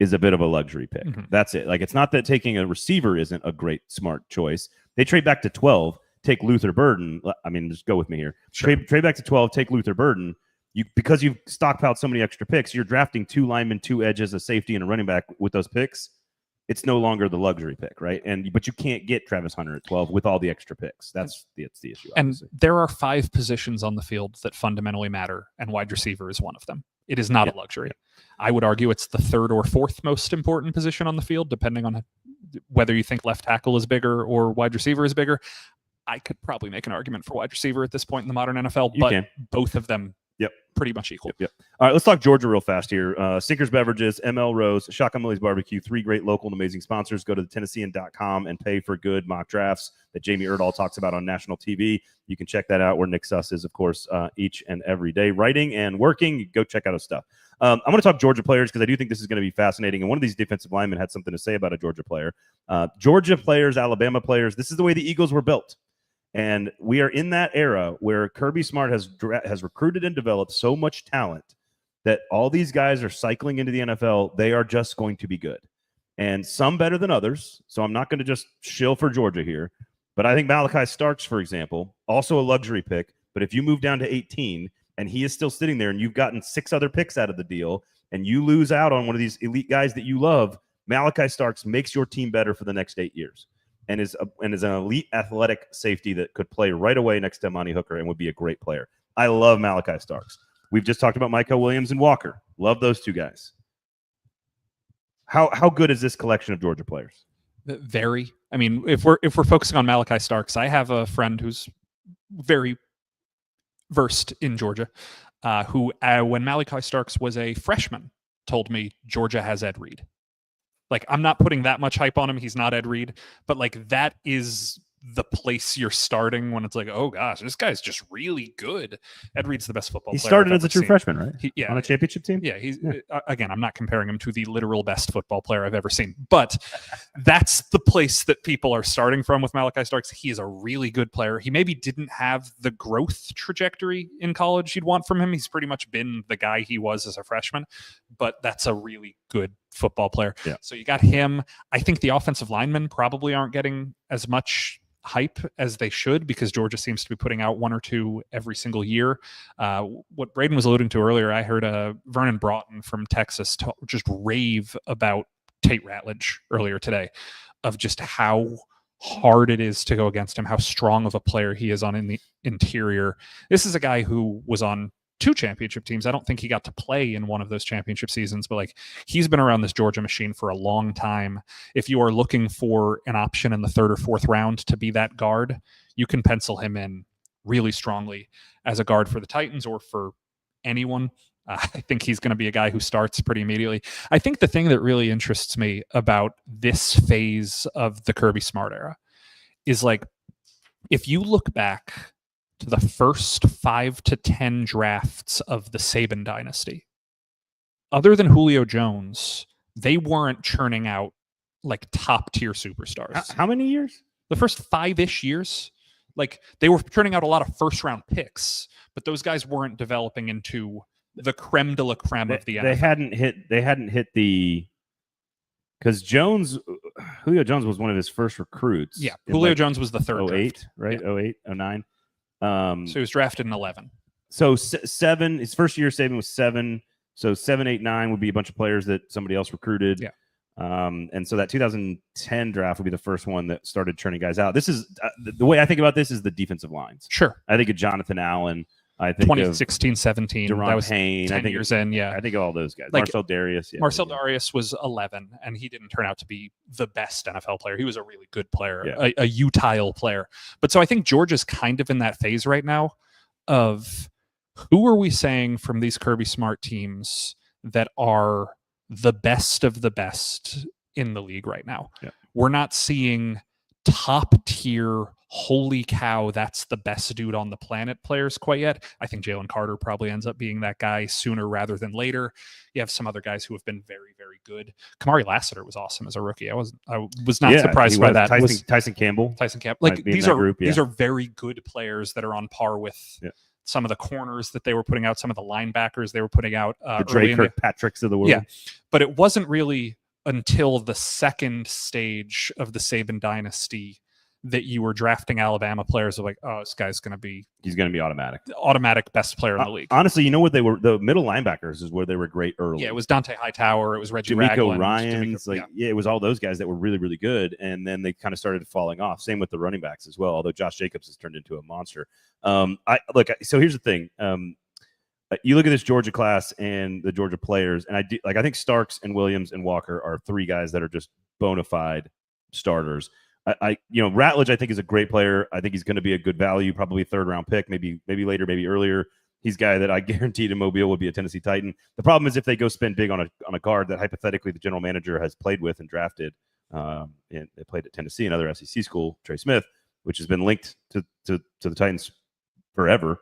is a bit of a luxury pick. Mm-hmm. That's it. Like, it's not that taking a receiver isn't a great smart choice. They trade back to 12, take Luther Burden. I mean, just go with me here. Sure. Trade back to 12, take Luther Burden. Because you've stockpiled so many extra picks, you're drafting 2 linemen, 2 edges, a safety, and a running back with those picks. It's no longer the luxury pick, right? But you can't get Travis Hunter at 12 with all the extra picks. That's the issue. Obviously. And there are 5 positions on the field that fundamentally matter, and wide receiver is one of them. It is not a luxury. Yeah. I would argue it's the 3rd or 4th most important position on the field, depending on whether you think left tackle is bigger or wide receiver is bigger. I could probably make an argument for wide receiver at this point in the modern NFL, but both of them Yep. Pretty much equal. Yep. All right, let's talk Georgia real fast here. Sinkers Beverages, ML Rose, Shotgun Millie's Barbecue, 3 great local and amazing sponsors. Go to thetennessean.com and pay for good mock drafts that Jamie Erdahl talks about on national TV. You can check that out where Nick Suss is, of course, each and every day, writing and working. Go check out his stuff. I want to talk Georgia players because I do think this is going to be fascinating. And one of these defensive linemen had something to say about a Georgia player. Georgia players, Alabama players, this is the way the Eagles were built. And we are in that era where Kirby Smart has recruited and developed so much talent that all these guys are cycling into the NFL. They are just going to be good. And some better than others. So I'm not going to just shill for Georgia here. But I think Malachi Starks, for example, also a luxury pick. But if you move down to 18 and he is still sitting there and you've gotten 6 other picks out of the deal and you lose out on one of these elite guys that you love, Malachi Starks makes your team better for the next 8 years. And is an elite athletic safety that could play right away next to Amani Hooker and would be a great player. I love Malachi Starks. We've just talked about Mykel Williams and Walker. Love those 2 guys. How good is this collection of Georgia players? Very. I mean, if we're focusing on Malachi Starks, I have a friend who's very versed in Georgia, who when Malachi Starks was a freshman, told me Georgia has Ed Reed. Like, I'm not putting that much hype on him. He's not Ed Reed, but like that is the place you're starting when it's like, oh gosh, this guy's just really good. Ed Reed's the best football player. He started as a true freshman, right? Yeah, on a championship team. Yeah, he's again, I'm not comparing him to the literal best football player I've ever seen, but that's the place that people are starting from with Malachi Starks. He is a really good player. He maybe didn't have the growth trajectory in college you'd want from him. He's pretty much been the guy he was as a freshman, but that's a really good football player. Yeah. So you got him. I think the offensive linemen probably aren't getting as much hype as they should because Georgia seems to be putting out 1 or 2 every single year. What Braden was alluding to earlier, I heard Vernon Broughton from Texas just rave about Tate Ratledge earlier today of just how hard it is to go against him, how strong of a player he is on in the interior. This is a guy who was on 2 championship teams. I don't think he got to play in one of those championship seasons, but like he's been around this Georgia machine for a long time. If you are looking for an option in the 3rd or 4th round to be that guard, you can pencil him in really strongly as a guard for the Titans or for anyone. I think he's going to be a guy who starts pretty immediately. I think the thing that really interests me about this phase of the Kirby Smart era is like, if you look back to the first 5 to 10 drafts of the Saban dynasty, other than Julio Jones, they weren't churning out like top tier superstars. How many years? The first 5-ish years. Like they were churning out a lot of 1st round picks, but those guys weren't developing into the creme de la creme of the NFL. They hadn't hit the, because Julio Jones was one of his first recruits. Yeah, Julio Jones was the 3rd 08, draft. right? Yeah. 08, 09. So he was drafted in 11. So 7, his first year Saban was 7. So 7, 8, 9 would be a bunch of players that somebody else recruited. Yeah. And so that 2010 draft would be the first one that started churning guys out. This is the way I think about this is the defensive lines. Sure. I think of Jonathan Allen. I think 2016, 17. Deron that was Payne. 10 years in. Yeah. I think of all those guys. Like, Marcel Darius. Yeah, Marcel Darius was 11, and he didn't turn out to be the best NFL player. He was a really good player, a utile player. But so I think Georgia's kind of in that phase right now of who are we saying from these Kirby Smart teams that are the best of the best in the league right now? Yeah. We're not seeing top tier, holy cow, that's the best dude on the planet players quite yet. I think Jalon Carter probably ends up being that guy sooner rather than later. You have some other guys who have been very, very good. Kamari Lassiter was awesome as a rookie. I was not surprised by that. Tyson Campbell. Like these are very good players that are on par with some of the corners that they were putting out, some of the linebackers they were putting out. The Drake Kirkpatricks of the world. Yeah, but it wasn't really until the second stage of the Saban dynasty that you were drafting Alabama players of like, oh, this guy's going to be... He's going to be automatic best player in the league. Honestly, you know what they were? The middle linebackers is where they were great early. Yeah, it was Dante Hightower. It was Reggie D'Amico Ragland. Ryans. It was all those guys that were really, really good. And then they kind of started falling off. Same with the running backs as well, although Josh Jacobs has turned into a monster. So here's the thing. You look at this Georgia class and the Georgia players, and I think Starks and Williams and Walker are 3 guys that are just bona fide starters. Ratledge, I think, is a great player. I think he's going to be a good value, probably 3rd round pick, maybe later, maybe earlier. He's a guy that I guaranteed in Mobile would be a Tennessee Titan. The problem is if they go spend big on a guard that hypothetically the general manager has played with and drafted, and they played at Tennessee, another SEC school, Trey Smith, which has been linked to the Titans forever.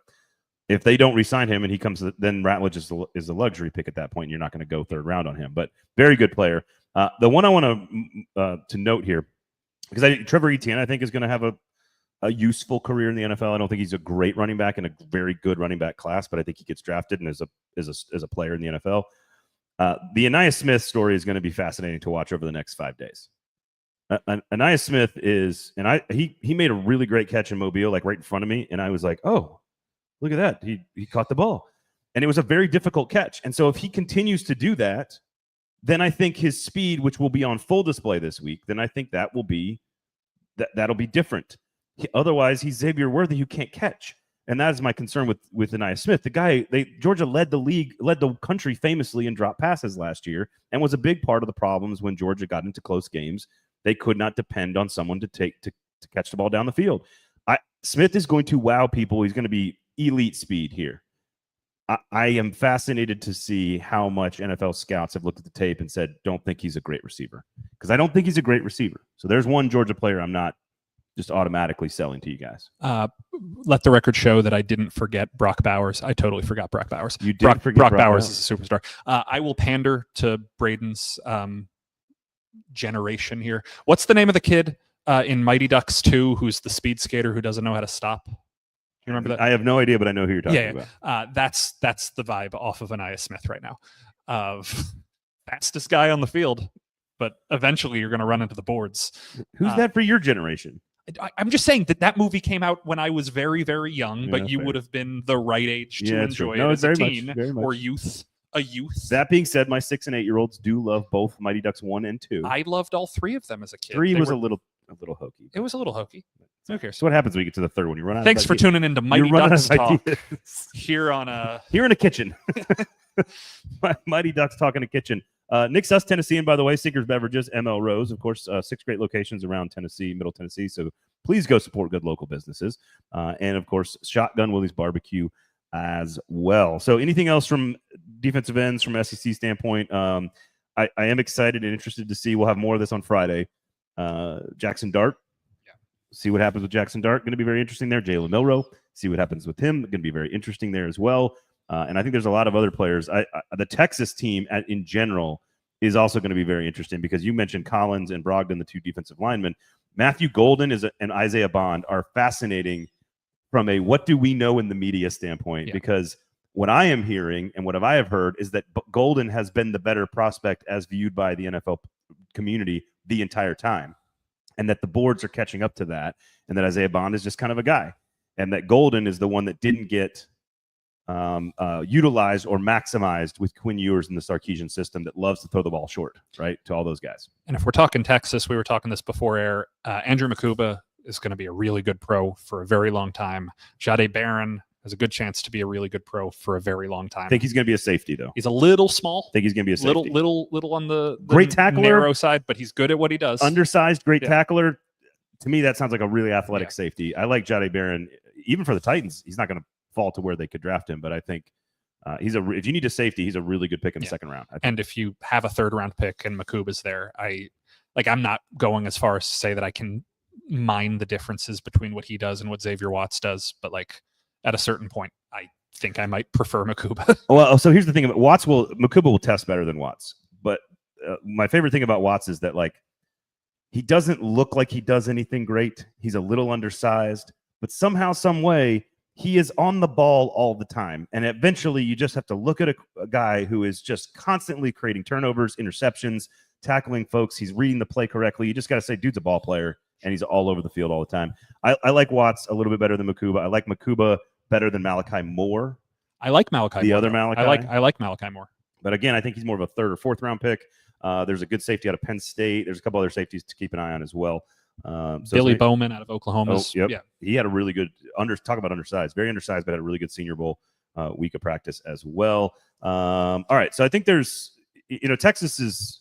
If they don't re-sign him and he comes, then Ratledge is the luxury pick at that point. And you're not going to go third round on him, but very good player. The one I want to note here, because Trevor Etienne, I think, is going to have a useful career in the NFL. I don't think he's a great running back in a very good running back class, but I think he gets drafted and is a player in the NFL. The Ainias Smith story is going to be fascinating to watch over the next 5 days. Ainias Smith is, and he made a really great catch in Mobile, like right in front of me, and I was like, oh, look at that. He caught the ball. And it was a very difficult catch. And so if he continues to do that, then I think his speed, which will be on full display this week, then I think that'll be different. Otherwise, he's Xavier Worthy who can't catch. And that is my concern with Ainias Smith. The guy, Georgia led the country famously in drop passes last year and was a big part of the problems when Georgia got into close games. They could not depend on someone to catch the ball down the field. Smith is going to wow people. He's going to be elite speed here. I am fascinated to see how much NFL scouts have looked at the tape and said, don't think he's a great receiver. Because I don't think he's a great receiver. So there's one Georgia player I'm not just automatically selling to you guys. Let the record show that I didn't forget Brock Bowers. I totally forgot Brock Bowers. You did forget Brock Bowers is a superstar. I will pander to Braden's generation here. What's the name of the kid in Mighty Ducks 2 who's the speed skater who doesn't know how to stop? You remember that? I have no idea, but I know who you're talking about. That's the vibe off of Ainias Smith right now. Of fastest guy on the field, but eventually you're going to run into the boards. Who's that for your generation? I'm just saying that movie came out when I was very, very young, but you would have been the right age to enjoy it as a teen or youth. A youth. That being said, my 6 and 8 year olds do love both Mighty Ducks 1 and 2. I loved all 3 of them as a kid. 3 was a little hokey. It was a a hokey. Who cares? So what happens when you get to the third one? You run out. Thanks for tuning into Mighty Ducks Talk here in a kitchen. Mighty Ducks Talk in a kitchen. Nic Scourton, Tennessee, and by the way, Sinkers Beverages, ML Rose, of course, 6 great locations around Tennessee, Middle Tennessee. So please go support good local businesses, and of course, Shotgun Willie's Barbecue as well. So anything else from defensive ends from SEC standpoint? I am excited and interested to see. We'll have more of this on Friday. Jackson Dart. See what happens with Jackson Dart. Going to be very interesting there. Jalen Milroe. See what happens with him. Going to be very interesting there as well. And I think there's a lot of other players. The Texas team in general is also going to be very interesting because you mentioned Collins and Brogdon, the 2 defensive linemen. Matthew Golden and Isaiah Bond are fascinating from a what do we know in the media standpoint, because what I am hearing and what I have heard is that Golden has been the better prospect as viewed by the NFL community the entire time, and that the boards are catching up to that, and that Isaiah Bond is just kind of a guy, and that Golden is the one that didn't get utilized or maximized with Quinn Ewers in the Sarkisian system that loves to throw the ball short, right, to all those guys. And if we're talking Texas, we were talking this before air, Andrew Makuba is going to be a really good pro for a very long time. Jahdae Barron has a good chance to be a really good pro for a very long time. I think he's going to be a safety, though. He's a little small. I think he's going to be a safety. Little on the great tackler, narrow side, but he's good at what he does. Undersized, great tackler. To me, that sounds like a really athletic safety. I like Jahdae Barron. Even for the Titans, he's not going to fall to where they could draft him, but I think if you need a safety, he's a really good pick in the second round. And if you have a third round pick and Makuba's there, I'm not going as far as to say that I can mine the differences between what he does and what Xavier Watts does, but at a certain point, I think I might prefer Makuba. Well, so here's the thing about Makuba will test better than Watts, but my favorite thing about Watts is that he doesn't look like he does anything great. He's a little undersized, but somehow, some way, he is on the ball all the time. And eventually you just have to look at a guy who is just constantly creating turnovers, interceptions, tackling folks. He's reading the play correctly. You just got to say, dude's a ball player, and he's all over the field all the time. I like Watts a little bit better than Makuba. I like Makuba better than Malachi Moore. I like Malachi the Moore. Other Malachi. I like Malachi Moore. But again, I think he's more of a 3rd or 4th round pick. There's a good safety out of Penn State. There's a couple other safeties to keep an eye on as well. Billy Bowman out of Oklahoma. He had a really good talk about undersized, very undersized, but had a really good Senior Bowl week of practice as well. All right, so I think there's, Texas is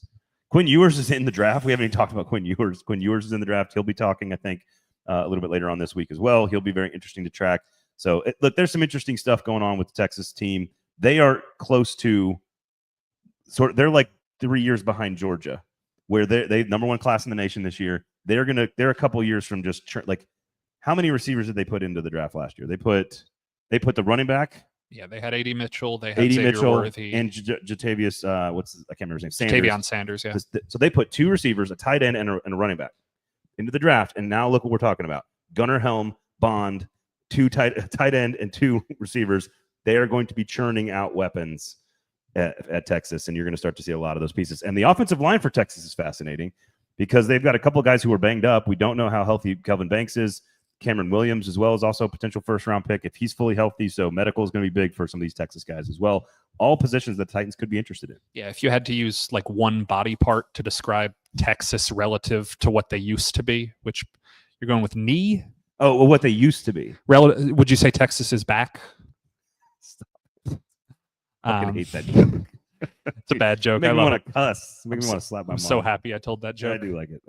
Quinn Ewers is in the draft. We haven't even talked about Quinn Ewers. Quinn Ewers is in the draft. He'll be talking, I think, a little bit later on this week as well. He'll be very interesting to track. So look, there's some interesting stuff going on with the Texas team. They are close to they're like 3 years behind Georgia, where they number one class in the nation this year. They're a couple years from just like, how many receivers did they put into the draft last year? They put the running back. Yeah, they had A.D. Mitchell. They had A.D. Xavier Mitchell Worthy. and Jatavius. I can't remember his name. Tavion Sanders. Yeah. So they put 2 receivers, a tight end, and a running back into the draft. And now look what we're talking about: Gunnar Helm, Bond, 2 tight end, and 2 receivers. They are going to be churning out weapons at Texas, and you're going to start to see a lot of those pieces. And the offensive line for Texas is fascinating because they've got a couple of guys who are banged up. We don't know how healthy Kelvin Banks is. Cameron Williams as well is also a potential first-round pick if he's fully healthy. So medical is going to be big for some of these Texas guys as well. All positions that Titans could be interested in. Yeah, if you had to use like one body part to describe Texas relative to what they used to be, which you're going with knee? Oh, well, what they used to be. Would you say Texas is back? Stop. I hate that joke. It's a bad joke. Make I me love want it. to cuss. Make me want to slap my mom. I'm so happy I told that joke. I do like it.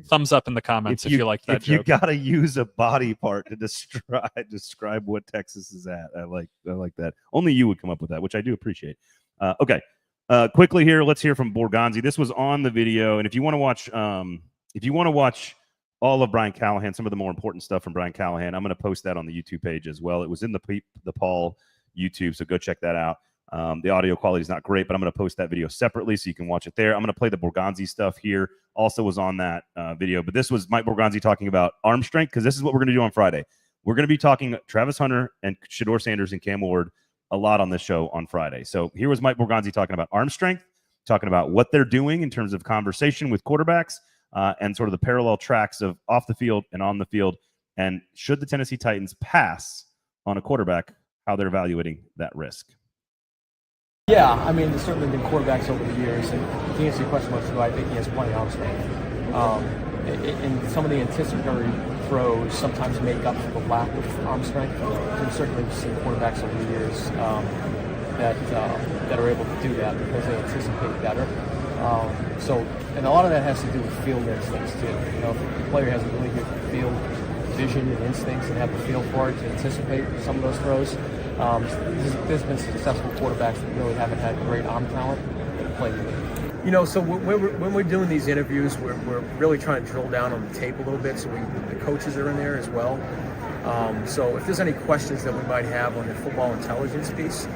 Thumbs up in the comments if you like that if joke. You got to use a body part to describe what Texas is at. I like that. Only you would come up with that, which I do appreciate. Okay. Quickly here, let's hear from Borgonzi. This was on the video, and if you want to watch all of Brian Callahan, some of the more important stuff from Brian Callahan, I'm going to post that on the YouTube page as well. It was in the Paul YouTube, so go check that out. The audio quality is not great, but I'm going to post that video separately so you can watch it there. I'm going to play the Borgonzi stuff here. Also was on that video, but this was Mike Borgonzi talking about arm strength, because this is what we're going to do on Friday. We're going to be talking Travis Hunter and Shedeur Sanders and Cam Ward a lot on this show on Friday. So here was Mike Borgonzi talking about arm strength, talking about what they're doing in terms of conversation with quarterbacks and sort of the parallel tracks of off the field and on the field. And should the Tennessee Titans pass on a quarterback, how they're evaluating that risk. Yeah, I mean, there's certainly been quarterbacks over the years, and to answer your question about Shedeur, I think he has plenty of arm strength. And some of the anticipatory throws sometimes make up for the lack of arm strength. We've certainly seen quarterbacks over the years that are able to do that because they anticipate better. And a lot of that has to do with field instincts too. You know, if the player has a really good field vision and instincts and have the feel for it to anticipate some of those throws. There's been successful quarterbacks that really haven't had great arm talent that play with it. You know, so when we're doing these interviews, we're really trying to drill down on the tape a little bit, so the coaches are in there as well. So if there's any questions that we might have on the football intelligence piece,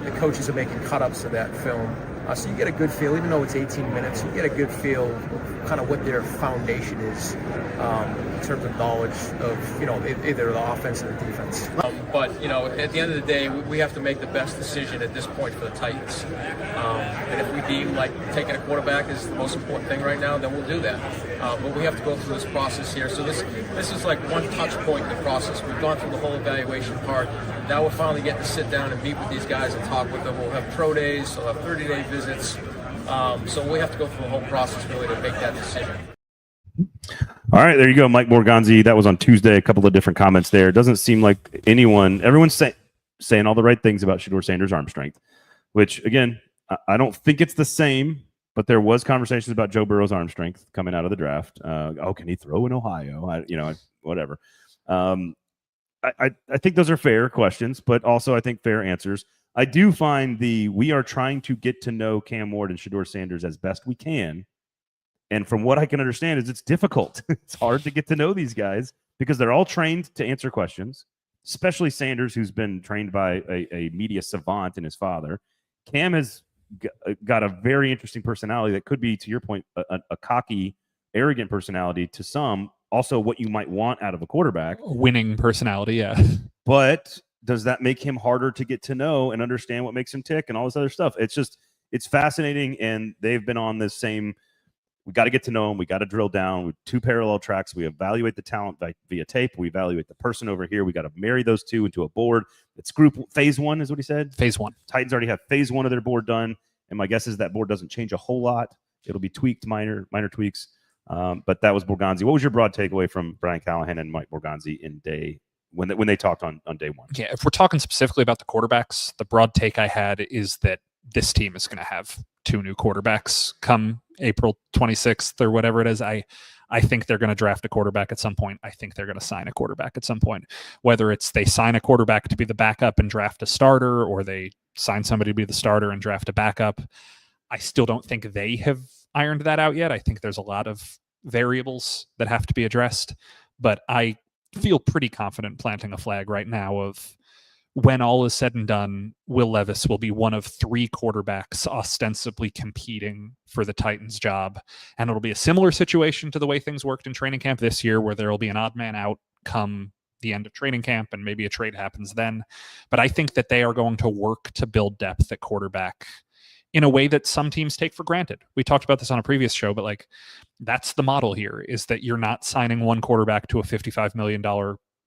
the coaches are making cut-ups of that film. So you get a good feel, even though it's 18 minutes, you get a good feel of kind of what their foundation is in terms of knowledge of, you know, either the offense or the defense. But, you know, at the end of the day, we have to make the best decision at this point for the Titans. And if we deem like taking a quarterback is the most important thing right now, then we'll do that. But we have to go through this process here. So this is like one touch point in the process. We've gone through the whole evaluation part. Now we're finally getting to sit down and meet with these guys and talk with them. We'll have pro days, we'll have 30-day visits. So we have to go through the whole process really to make that decision. All right, there you go, Mike Borgonzi. That was on Tuesday. A couple of different comments there. It doesn't seem like everyone's saying all the right things about Shedeur Sanders' arm strength, which, again, I don't think it's the same, but there was conversations about Joe Burrow's arm strength coming out of the draft. Can he throw in Ohio? Whatever. I think those are fair questions, but also I think fair answers. I do find we are trying to get to know Cam Ward and Shedeur Sanders as best we can. And from what I can understand is it's difficult. It's hard to get to know these guys because they're all trained to answer questions, especially Sanders, who's been trained by a media savant in his father. Cam has got a very interesting personality that could be, to your point, a cocky, arrogant personality to some. Also what you might want out of a quarterback. Winning personality, yeah. But does that make him harder to get to know and understand what makes him tick and all this other stuff? It's fascinating, and they've been on this same – we got to get to know him. We got to drill down with 2 parallel tracks. We evaluate the talent via tape. We evaluate the person over here. We got to marry those 2 into a board. It's phase 1 is what he said? Phase 1. Titans already have phase 1 of their board done, and my guess is that board doesn't change a whole lot. It'll be tweaked, minor tweaks. But that was Borgonzi. What was your broad takeaway from Brian Callahan and Mike Borgonzi when they talked on day 1? Yeah, if we're talking specifically about the quarterbacks, the broad take I had is that this team is going to have 2 new quarterbacks come April 26th or whatever it is. I I think they're going to draft a quarterback at some point. I think they're going to sign a quarterback at some point. Whether it's they sign a quarterback to be the backup and draft a starter, or they sign somebody to be the starter and draft a backup, I still don't think they have ironed that out yet. I think there's a lot of variables that have to be addressed, but I feel pretty confident planting a flag right now of when all is said and done, Will Levis will be one of 3 quarterbacks ostensibly competing for the Titans job. And it'll be a similar situation to the way things worked in training camp this year, where there will be an odd man out come the end of training camp and maybe a trade happens then. But I think that they are going to work to build depth at quarterback in a way that some teams take for granted. We talked about this on a previous show, but like that's the model here, is that you're not signing one quarterback to a $55 million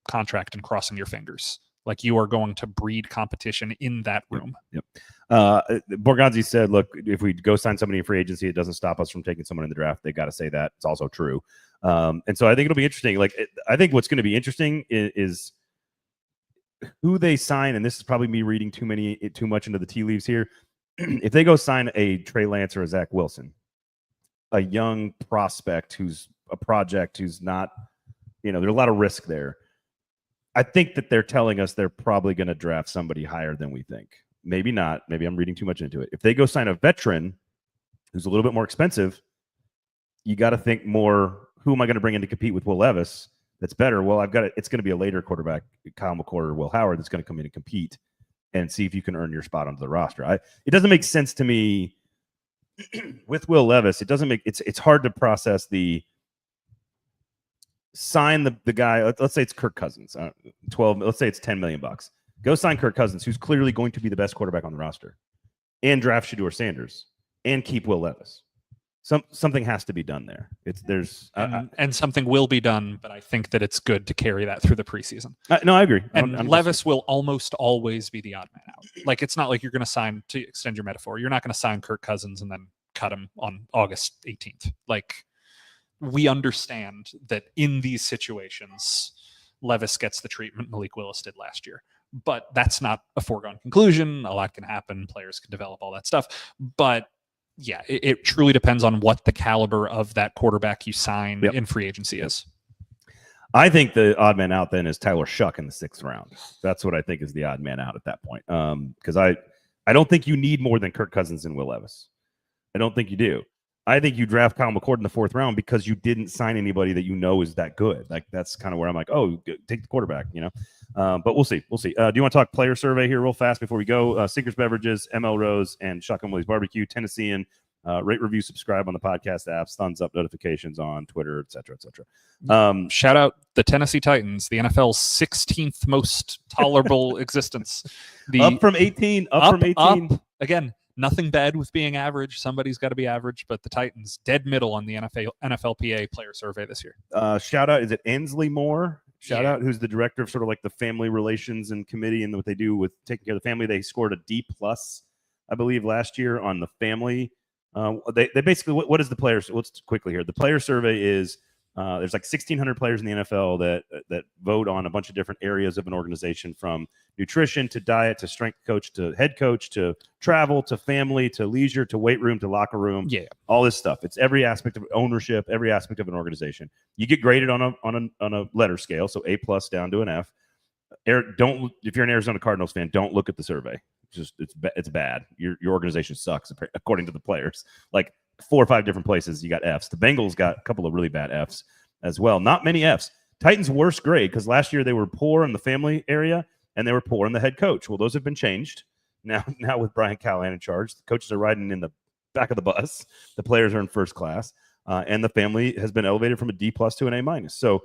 contract and crossing your fingers. Like, you are going to breed competition in that room. Yep. Borgonzi said, look, if we go sign somebody in free agency, it doesn't stop us from taking someone in the draft. They got to say that. It's also true. And so I think it'll be interesting. Like, I think what's going to be interesting is who they sign. And this is probably me reading too much into the tea leaves here. If they go sign a Trey Lance or a Zach Wilson, a young prospect who's a project, who's not, there's a lot of risk there. I think that they're telling us they're probably going to draft somebody higher than we think. Maybe not. Maybe I'm reading too much into it. If they go sign a veteran who's a little bit more expensive, you got to think more, who am I going to bring in to compete with Will Levis that's better? Well, it's going to be a later quarterback, Kyle McCord or Will Howard, that's going to come in and compete and see if you can earn your spot onto the roster. It doesn't make sense to me with Will Levis. It's hard to process the sign the guy. Let's say it's Kirk Cousins, 12. Let's say it's $10 million. Go sign Kirk Cousins, who's clearly going to be the best quarterback on the roster, and draft Shedeur Sanders and keep Will Levis. Something has to be done there. And something will be done, but I think that it's good to carry that through the preseason. No, I agree. And Levis will almost always be the odd man out. Like, it's not like you're going to sign, to extend your metaphor, you're not going to sign Kirk Cousins and then cut him on August 18th. Like, we understand that in these situations, Levis gets the treatment Malik Willis did last year. But that's not a foregone conclusion. A lot can happen. Players can develop, all that stuff. But yeah, it truly depends on what the caliber of that quarterback you sign in free agency is. I think the odd man out then is Tyler Shuck in the 6th round. That's what I think is the odd man out at that point. Because I don't think you need more than Kirk Cousins and Will Levis. I don't think you do. I think you draft Kyle McCord in the 4th round because you didn't sign anybody that is that good. Like, that's kind of where I'm like, oh, take the quarterback, But we'll see. Do you want to talk player survey here real fast before we go? Sinkers Beverages, ML Rose, and Chuck and Willie's Barbecue, Tennessean. Rate, review, subscribe on the podcast apps, thumbs up, notifications on Twitter, et cetera, et cetera. Shout out the Tennessee Titans, the NFL's 16th most tolerable existence. Up from 18. Again, nothing bad with being average. Somebody's got to be average, but the Titans dead middle on the NFLPA player survey this year. Shout out, is it Ansley Moore? Shout out, who's the director of sort of like the family relations and committee and what they do with taking care of the family. They scored a D+, I believe, last year on the family. They basically, what is the players? Let's quickly here. The player survey is there's like 1,600 players in the NFL that vote on a bunch of different areas of an organization, from nutrition to diet to strength coach to head coach to travel to family to leisure to weight room to locker room. Yeah, all this stuff. It's every aspect of ownership, every aspect of an organization. You get graded on a letter scale, so A+ down to an F. If you're an Arizona Cardinals fan, don't look at the survey. It's bad. Your organization sucks according to the players. Like 4 or 5 different places you got Fs. The Bengals got a couple of really bad Fs as well. Not many Fs. Titans' worst grade, because last year they were poor in the family area and they were poor in the head coach. Well, those have been changed now with Brian Callahan in charge. The coaches are riding in the back of the bus. The players are in first class, and the family has been elevated from a D+ to an A-. So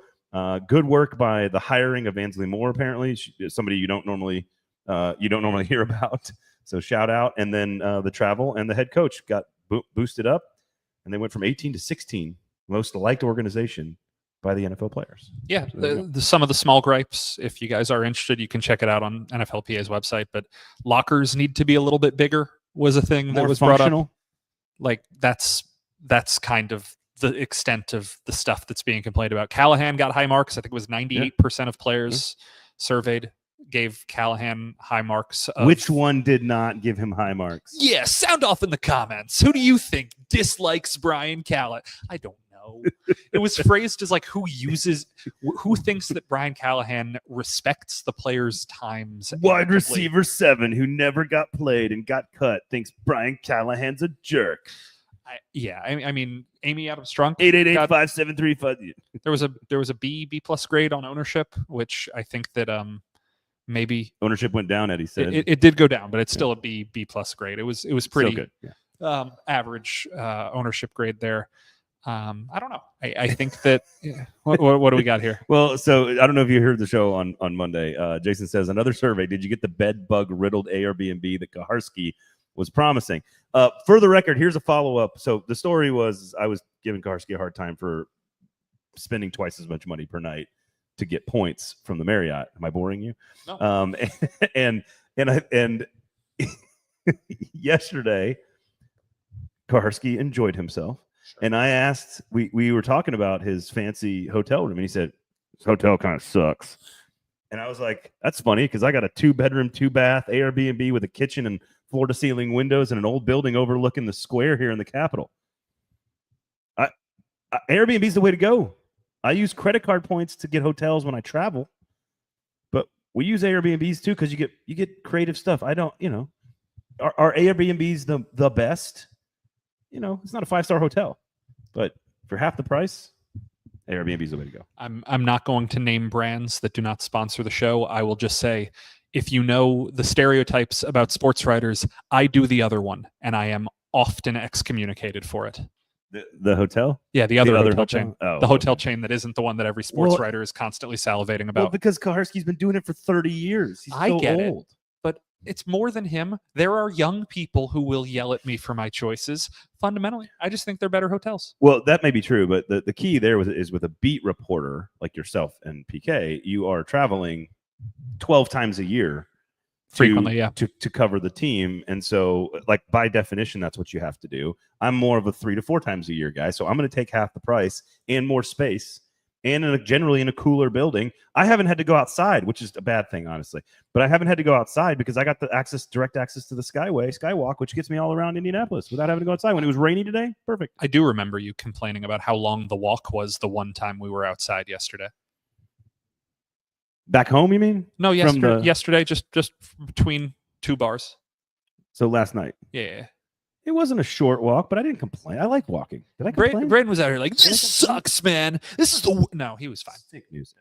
good work by the hiring of Ansley Moore. Apparently, somebody you don't normally hear about. So shout out. And then the travel and the head coach got boosted up, and they went from 18 to 16 most liked organization by the NFL players. Yeah, some of the small gripes, if you guys are interested, you can check it out on NFLPA's website, but lockers need to be a little bit bigger was a thing that was brought up. Like, that's kind of the extent of the stuff that's being complained about. Callahan got high marks. I think it was 98% of players surveyed gave Callahan high marks. Which one did not give him high marks? Yeah, sound off in the comments. Who do you think dislikes Brian Callahan? I don't know. No, it was phrased as like who thinks that Brian Callahan respects the players' times. Wide amicably. receiver 7 who never got played and got cut thinks Brian Callahan's a jerk. I mean, Amy Adams Strunk. 888-5735. There was a B plus grade on ownership, which I think that maybe ownership went down. Eddie said it did go down, but it's still a B plus grade. It was pretty good. Average ownership grade there. I don't know. I think that what do we got here? Well, so I don't know if you heard the show on Monday. Jason says another survey. Did you get the bed bug riddled Airbnb that Kaharski was promising? For the record, here's a follow-up. So the story was I was giving Kaharski a hard time for spending twice as much money per night to get points from the Marriott. Am I boring you? No. And yesterday, Kaharski enjoyed himself. And I asked, we were talking about his fancy hotel room, and he said, this hotel kind of sucks. And I was like, that's funny because I got a 2-bedroom, 2-bath Airbnb with a kitchen and floor-to-ceiling windows and an old building overlooking the square here in the Capitol. Airbnb's the way to go. I use credit card points to get hotels when I travel, but we use Airbnbs too because you get creative stuff. I don't, are Airbnbs the best? It's not a 5-star hotel, but for half the price, Airbnb's the way to go. I'm not going to name brands that do not sponsor the show. I will just say, if you know the stereotypes about sports writers, I do the other one, and I am often excommunicated for it. The hotel? Yeah, the other hotel chain. Oh, the hotel chain that isn't the one that every sports writer is constantly salivating about. Well, because Kaharski's been doing it for 30 years. He's I so get old. it, but it's more than him. There are young people who will yell at me for my choices. Fundamentally, I just think they're better hotels. Well, that may be true, but the key there is with a beat reporter like yourself and PK, you are traveling 12 times a year frequently, to cover the team. And so, like, by definition, that's what you have to do. I'm more of a 3 to 4 times a year guy, so I'm going to take half the price and more space and generally in a cooler building. I haven't had to go outside, which is a bad thing, honestly. But I haven't had to go outside because I got the direct access to the Skywalk, which gets me all around Indianapolis without having to go outside. When it was rainy today, perfect. I do remember you complaining about how long the walk was the one time we were outside yesterday. Back home, you mean? No, yesterday, just between 2 bars. So last night. Yeah. It wasn't a short walk, but I didn't complain. I like walking. Did I complain? Braden was out here like, this sucks, man. This is no, he was fine. Fake news.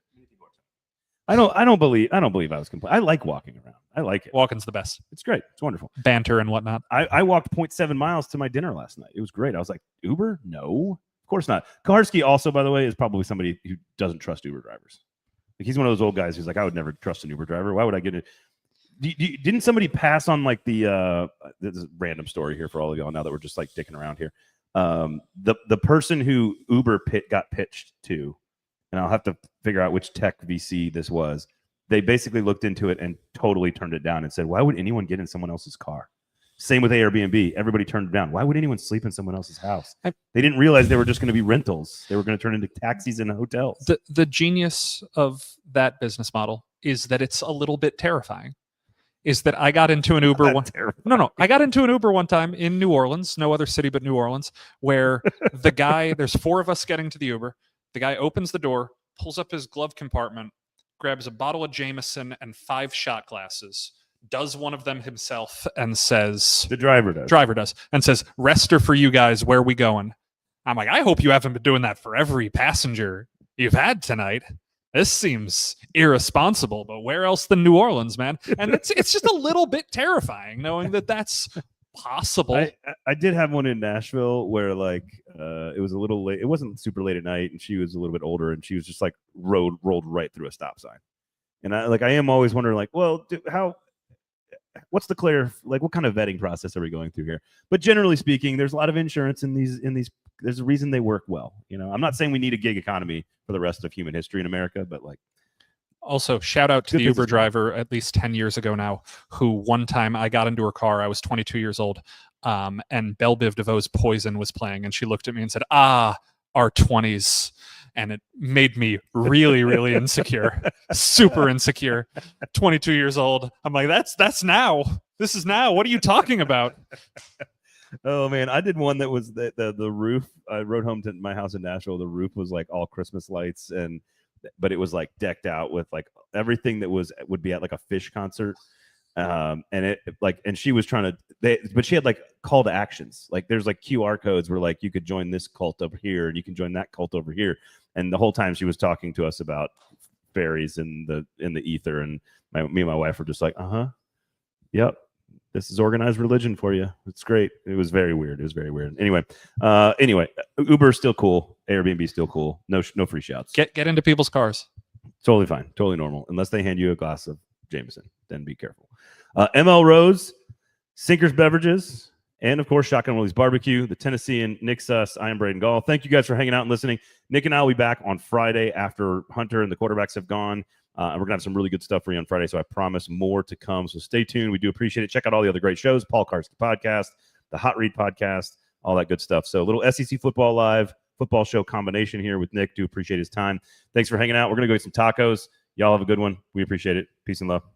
I don't believe I was complaining. I like walking around. I like it. Walking's the best. It's great. It's wonderful. Banter and whatnot. I walked 0.7 miles to my dinner last night. It was great. I was like, Uber? No, of course not. Kaharski also, by the way, is probably somebody who doesn't trust Uber drivers. Like, he's one of those old guys who's like, I would never trust an Uber driver. Why would I get it? Didn't somebody pass on like this is a random story here for all of y'all now that we're just like dicking around here. The person who Uber got pitched to, and I'll have to figure out which tech VC this was. They basically looked into it and totally turned it down and said, why would anyone get in someone else's car? Same with Airbnb. Everybody turned it down. Why would anyone sleep in someone else's house? They didn't realize they were just going to be rentals. They were going to turn into taxis and hotels. The genius of that business model is that it's a little bit terrifying. Is that I got into an Uber I got into an Uber one time in New Orleans, no other city but New Orleans, where the guy, there's 4 of us getting to the Uber. The guy opens the door, pulls up his glove compartment, grabs a bottle of Jameson and 5 shot glasses, does one of them himself and says, the driver does, and says, rester for you guys, where we going? I'm like, I hope you haven't been doing that for every passenger you've had tonight. This seems irresponsible, but where else than New Orleans, man? And it's just a little bit terrifying knowing that that's possible. I did have one in Nashville where like it was a little late. It wasn't super late at night, and she was a little bit older, and she was just like rolled right through a stop sign. And I am always wondering, like, well, what's the what kind of vetting process are we going through here? But generally speaking, there's a lot of insurance in these. There's a reason they work well. I'm not saying we need a gig economy for the rest of human history in America, but like. Also, shout out to the Uber driver at least 10 years ago now, who one time I got into her car, I was 22 years old, and Belle Biv DeVoe's Poison was playing, and she looked at me and said, our 20s. And it made me really, really insecure, super insecure. 22 years old. I'm like, that's now. This is now. What are you talking about? Oh man, I did one that was the roof. I rode home to my house in Nashville. The roof was like all Christmas lights, but it was like decked out with like everything that would be at like a Fish concert. And she was trying to, but she had like call to actions. Like there's like QR codes where like you could join this cult over here and you can join that cult over here. And the whole time she was talking to us about fairies in the ether, and me and my wife were just like, yep. This is organized religion for you. It's great. It was very weird. Anyway, Uber is still cool. Airbnb is still cool. No free shouts. Get into people's cars. Totally fine. Totally normal. Unless they hand you a glass of Jameson, then be careful. ML Rose, Sinkers Beverages, and of course, Shotgun Willie's Barbecue, the Tennessean Nic Suss. I am Braden Gall. Thank you guys for hanging out and listening. Nick and I will be back on Friday after Hunter and the quarterbacks have gone. And we're going to have some really good stuff for you on Friday, so I promise more to come. So stay tuned. We do appreciate it. Check out all the other great shows, Paul Karski Podcast, the Hot Read Podcast, all that good stuff. So a little SEC Football Live football show combination here with Nick. Do appreciate his time. Thanks for hanging out. We're going to go get some tacos. Y'all have a good one. We appreciate it. Peace and love.